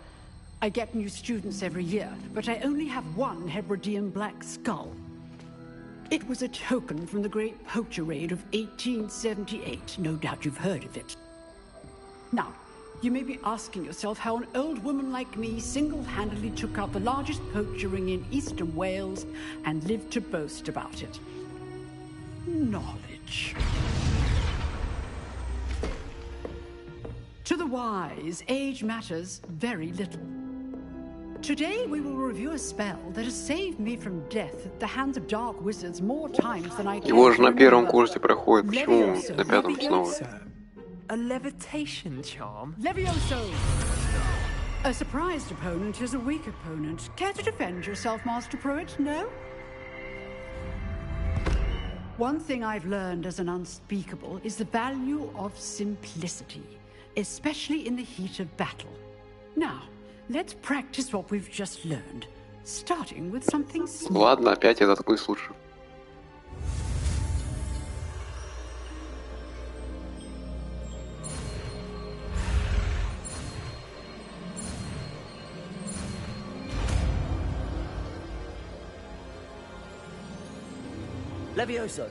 I get new students every year, but I only have one Hebridean black skull. It was a token from the Great Poacher Raid of 1878. No doubt you've heard of it. Now, you may be asking yourself how an old woman like me single-handedly took out the largest poacher ring in eastern Wales and lived to boast about it. Knowledge. To the wise, age matters very little. Today we will review a spell that has saved me from death at the hands of dark wizards more times than I can. Его же на первом курсе проходит, почему на пятом снова? A levitation charm? Levioso! A surprised opponent is a weak opponent. Care to defend yourself, Master Pruitt? No? One thing I've learned as an unspeakable is the value of simplicity, especially in the heat of battle. Now, let's practice what we've just learned, starting with something small. Ладно, опять этот квиз лучше. Levioso.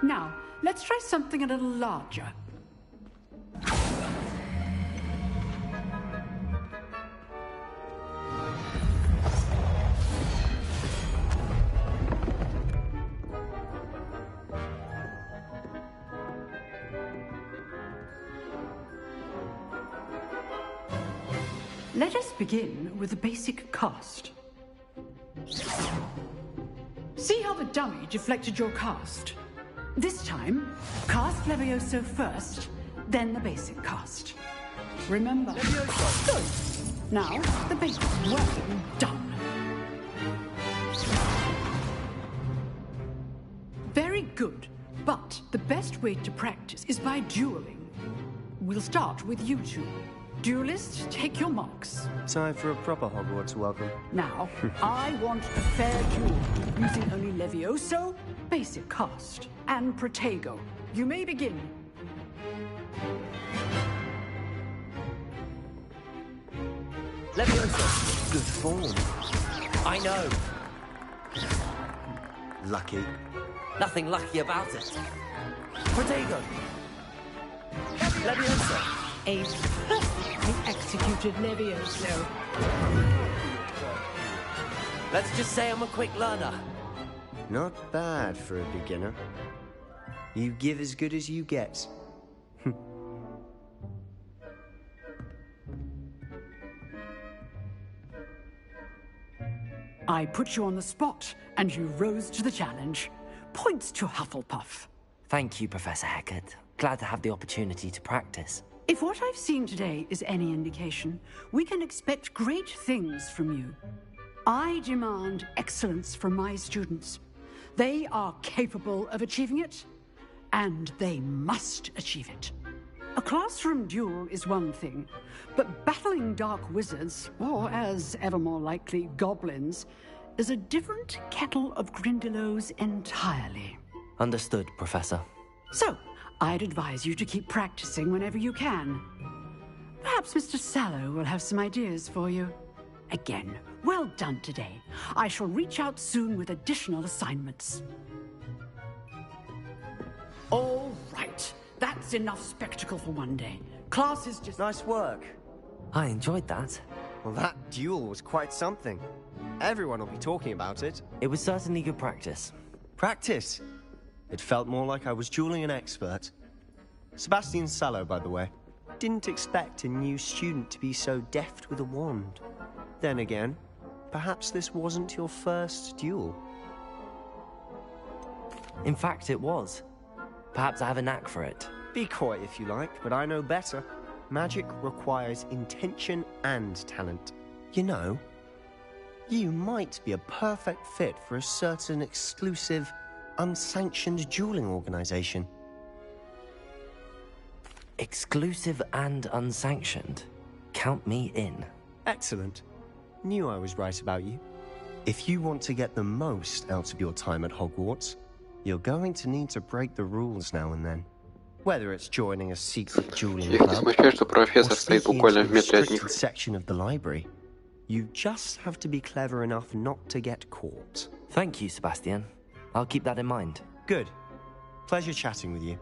Now, let's try something a little larger. Let us begin with the basic cast. See how the dummy deflected your cast? This time, cast Levioso first, then the basic cast. Remember. Levioso. Good. Now, the basic. Well done. Very good. But the best way to practice is by dueling. We'll start with you two. Duelists, take your marks. Time for a proper Hogwarts welcome. Now, I want a fair duel, using only Levioso, basic cast, and Protego. You may begin. Levioso. Good form. I know. Lucky. Nothing lucky about it. Protego. Levioso. A perfectly executed Levioso. Let's just say I'm a quick learner. Not bad for a beginner. You give as good as you get. I put you on the spot, and you rose to the challenge. Points to Hufflepuff. Thank you, Professor Hecat. Glad to have the opportunity to practice. If what I've seen today is any indication, we can expect great things from you. I demand excellence from my students. They are capable of achieving it, and they must achieve it. A classroom duel is one thing, but battling dark wizards, or as ever more likely, goblins, is a different kettle of Grindylows entirely. Understood, Professor. So, I'd advise you to keep practicing whenever you can. Perhaps Mr. Sallow will have some ideas for you. Again, well done today. I shall reach out soon with additional assignments. All right. That's enough spectacle for one day. Class is just... Nice work. I enjoyed that. Well, that duel was quite something. Everyone will be talking about it. It was certainly good practice. Practice? It felt more like I was dueling an expert. Sebastian Sallow, by the way. Didn't expect a new student to be so deft with a wand. Then again, perhaps this wasn't your first duel. In fact, it was. Perhaps I have a knack for it. Be coy if you like, but I know better. Magic requires intention and talent. You know, you might be a perfect fit for a certain exclusive, unsanctioned dueling organization. Exclusive and unsanctioned? Count me in. Excellent. Knew I was right about you. If you want to get the most out of your time at Hogwarts, you're going to need to break the rules now and then. Whether it's joining a secret dueling club or sneaking into a restricted section of the library, you just have to be clever enough not to get caught. Thank you, Sebastian. I'll keep that in mind. Good. Pleasure chatting with you.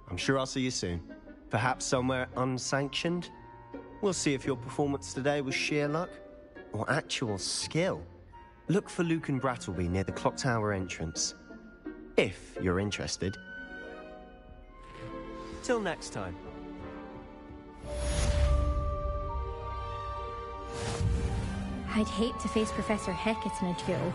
I'm sure I'll see you soon. Perhaps somewhere unsanctioned? We'll see if your performance today was sheer luck or actual skill. Look for Luke and Brattleby near the clock tower entrance. If you're interested. Till next time. I'd hate to face Professor Hecat in a duel.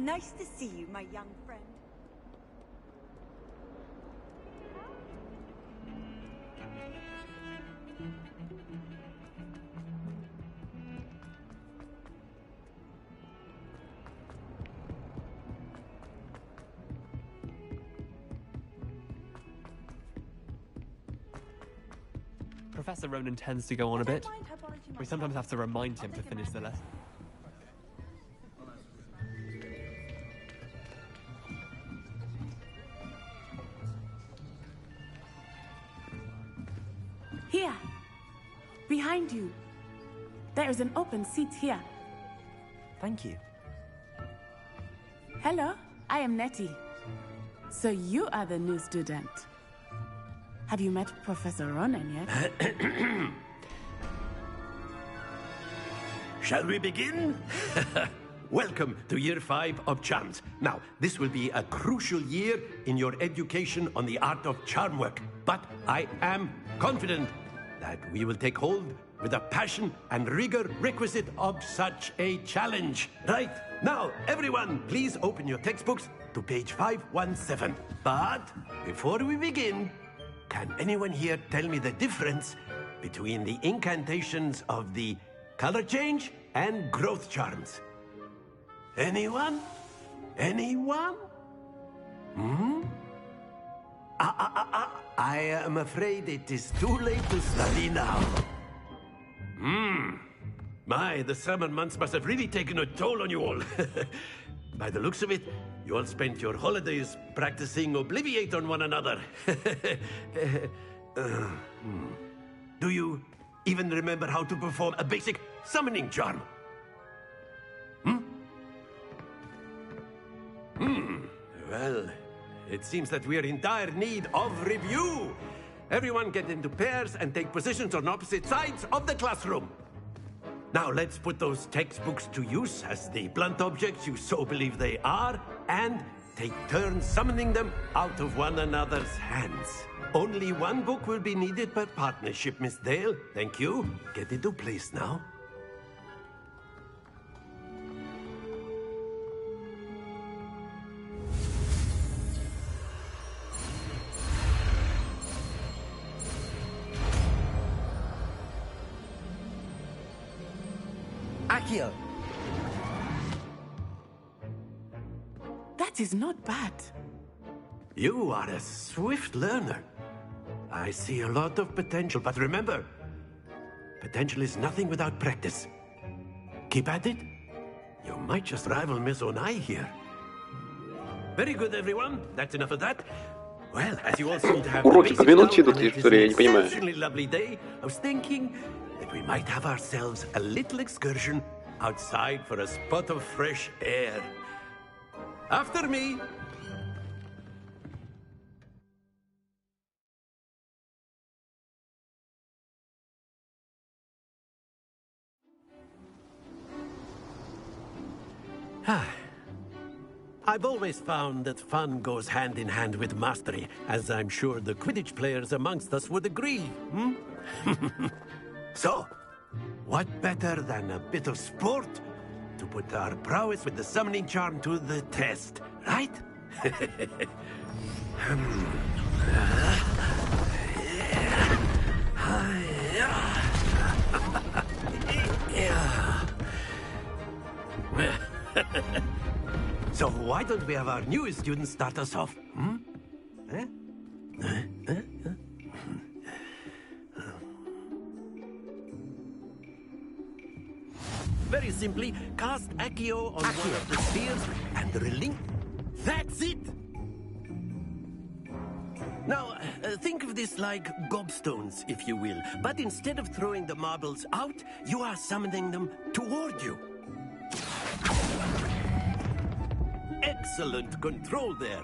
Nice to see you, my young friend. Professor Ronan tends to go on a bit. We sometimes have to remind him to finish the lesson. Here, behind you. There is an open seat here. Thank you. Hello, I am Nettie. So you are the new student. Have you met Professor Ronan yet? Shall we begin? Welcome to Year 5 of Charms. Now, this will be a crucial year in your education on the art of charm work. But I am confident that we will take hold with the passion and rigor requisite of such a challenge. Right, now, everyone, please open your textbooks to page 517. But before we begin, can anyone here tell me the difference between the incantations of the color change and growth charms? Anyone? Anyone? Hmm? I am afraid it is too late to study now. My, the summer months must have really taken a toll on you all. By the looks of it, you all spent your holidays practicing Obliviate on one another. Do you even remember how to perform a basic summoning charm? Well, it seems that we are in dire need of review. Everyone get into pairs and take positions on opposite sides of the classroom. Now let's put those textbooks to use as the blunt objects you so believe they are, and take turns summoning them out of one another's hands. Only one book will be needed per partnership, Miss Dale. Thank you. Get into place now. Accio! That is not bad. You are a swift learner. I see a lot of potential, but remember, potential is nothing without practice. Keep at it. You might just rival Miss Onai here. Very good, everyone. That's enough of that. Well, as you all seem to have the basics down, and it is an exceptionally lovely day, I was thinking that we might have ourselves a little excursion outside for a spot of fresh air. After me. I've always found that fun goes hand in hand with mastery, as I'm sure the Quidditch players amongst us would agree. So, what better than a bit of sport to put our prowess with the summoning charm to the test, right? So why don't we have our newest student start us off? Very simply, cast Accio on one of the spheres and relink. That's it! Now, think of this like gobstones, if you will. But instead of throwing the marbles out, you are summoning them toward you. Excellent control there.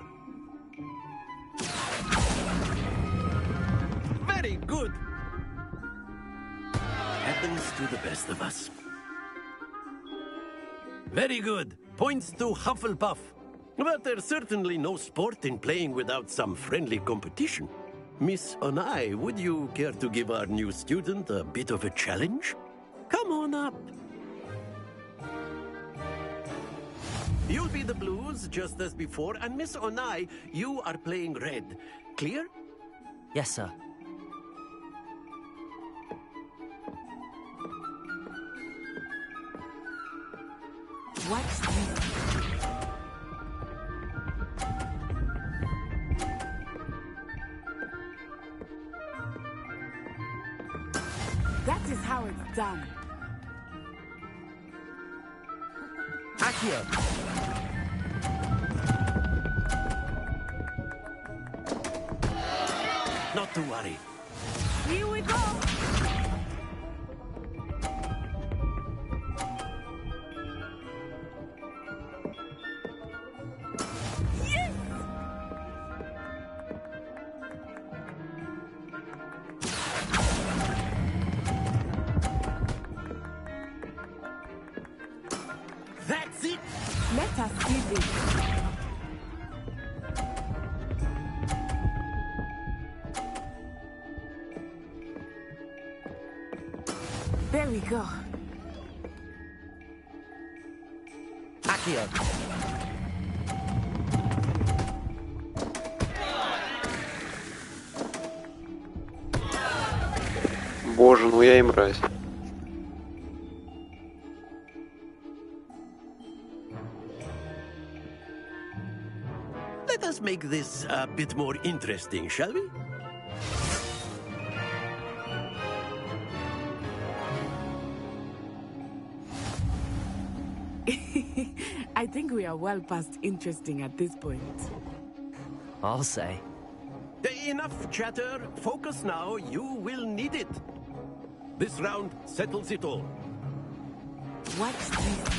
Very good. Happens to the best of us. Very good. Points to Hufflepuff. But there's certainly no sport in playing without some friendly competition. Miss Onai, would you care to give our new student a bit of a challenge? Come on up. You'll be the blues, just as before, and Miss Onai, you are playing red. Clear? Yes, sir. What's this? That is how it's done. Accio! Not to worry. Here we go! Yes! That's it! Let us see this. There we go. Accio! Боже, ну я и мразь. Let us make this a bit more interesting, shall we? I think we are well past interesting at this point. I'll say. Enough chatter. Focus now. You will need it. This round settles it all. What's this?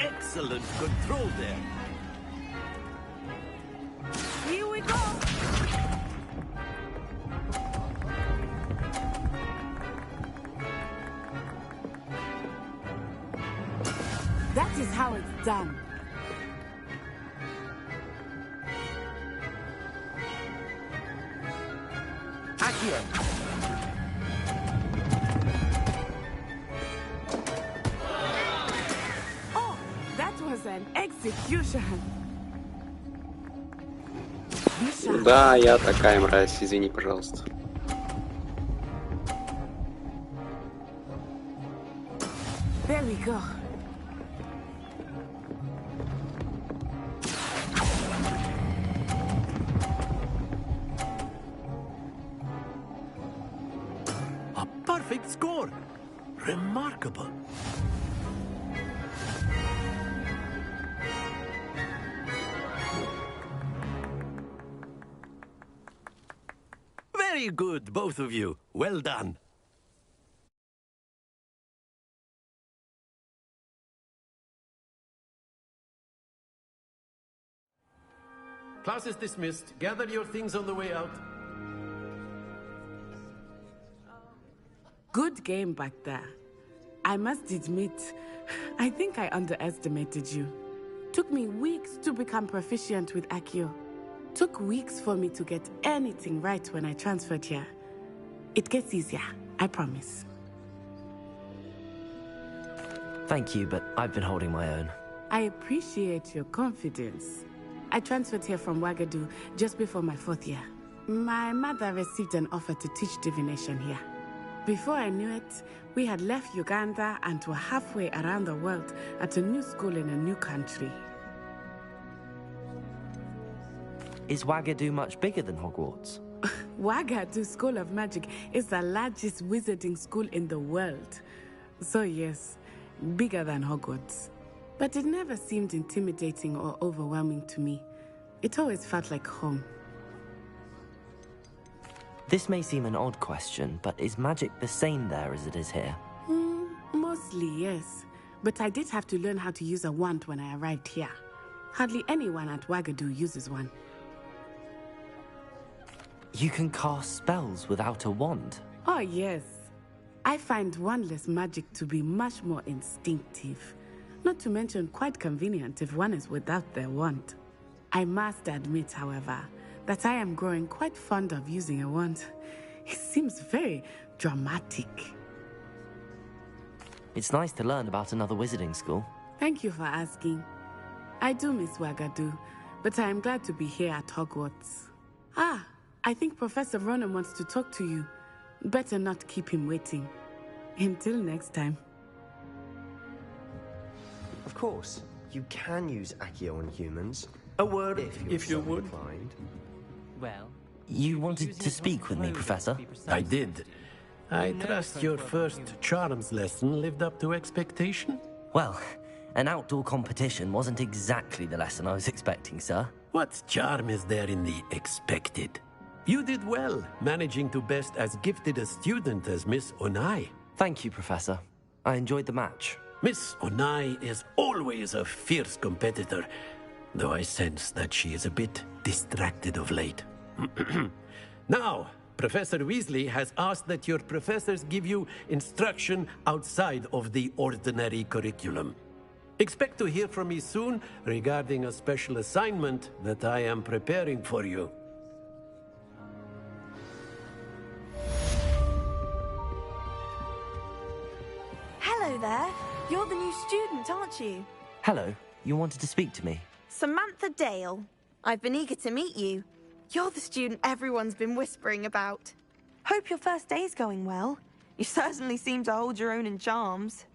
Excellent control there. Here we go. That is how it's done. Oh, that was an execution. Да, я такая мразь, извини, пожалуйста. There we go. A perfect score. Remarkable. Very good, both of you. Well done. Class is dismissed. Gather your things on the way out. Good game back there. I must admit, I think I underestimated you. Took me weeks to become proficient with Accio. Took weeks for me to get anything right when I transferred here. It gets easier, I promise. Thank you, but I've been holding my own. I appreciate your confidence. I transferred here from Ouagadougou just before my 4th year. My mother received an offer to teach divination here. Before I knew it, we had left Uganda and were halfway around the world at a new school in a new country. Is Ouagadougou much bigger than Hogwarts? Ouagadougou School of Magic is the largest wizarding school in the world. So yes, bigger than Hogwarts. But it never seemed intimidating or overwhelming to me. It always felt like home. This may seem an odd question, but is magic the same there as it is here? Mostly, yes. But I did have to learn how to use a wand when I arrived here. Hardly anyone at Ouagadougou uses one. You can cast spells without a wand? Oh, yes. I find wandless magic to be much more instinctive. Not to mention quite convenient if one is without their wand. I must admit, however, that I am growing quite fond of using a wand. It seems very dramatic. It's nice to learn about another wizarding school. Thank you for asking. I do miss Ouagadougou, but I am glad to be here at Hogwarts. Ah, I think Professor Ronan wants to talk to you. Better not keep him waiting. Until next time. Of course, you can use Accio on humans. A word, if you would. Inclined. Well, you wanted to speak with me, Professor? I did. I trust your first charms lesson lived up to expectation? Well, an outdoor competition wasn't exactly the lesson I was expecting, sir. What charm is there in the expected? You did well, managing to best as gifted a student as Miss Onai. Thank you, Professor. I enjoyed the match. Miss Onai is always a fierce competitor, though I sense that she is a bit distracted of late. Now, Professor Weasley has asked that your professors give you instruction outside of the ordinary curriculum. Expect to hear from me soon regarding a special assignment that I am preparing for you. Hello there. You're the new student, aren't you? Hello. You wanted to speak to me? Samantha Dale. I've been eager to meet you. You're the student everyone's been whispering about. Hope your first day's going well. You certainly seem to hold your own in charms.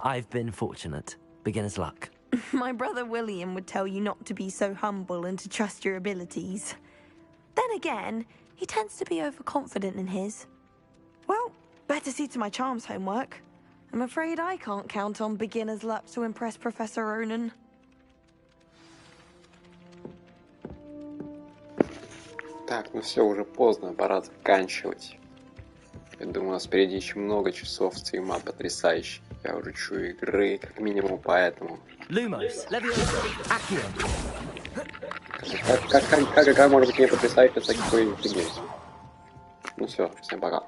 I've been fortunate. Beginner's luck. My brother William would tell you not to be so humble and to trust your abilities. Then again, he tends to be overconfident in his. Well, better see to my charms homework. I'm afraid I can't count on beginner's luck to impress Professor Ronan. Так, ну все, уже поздно, пора заканчивать. Я думаю, у нас впереди еще много часов стрима потрясающих. Я уже чую игры, как минимум поэтому. Lumos, как может быть не потрясающе с такой фигней? Ну все, всем пока.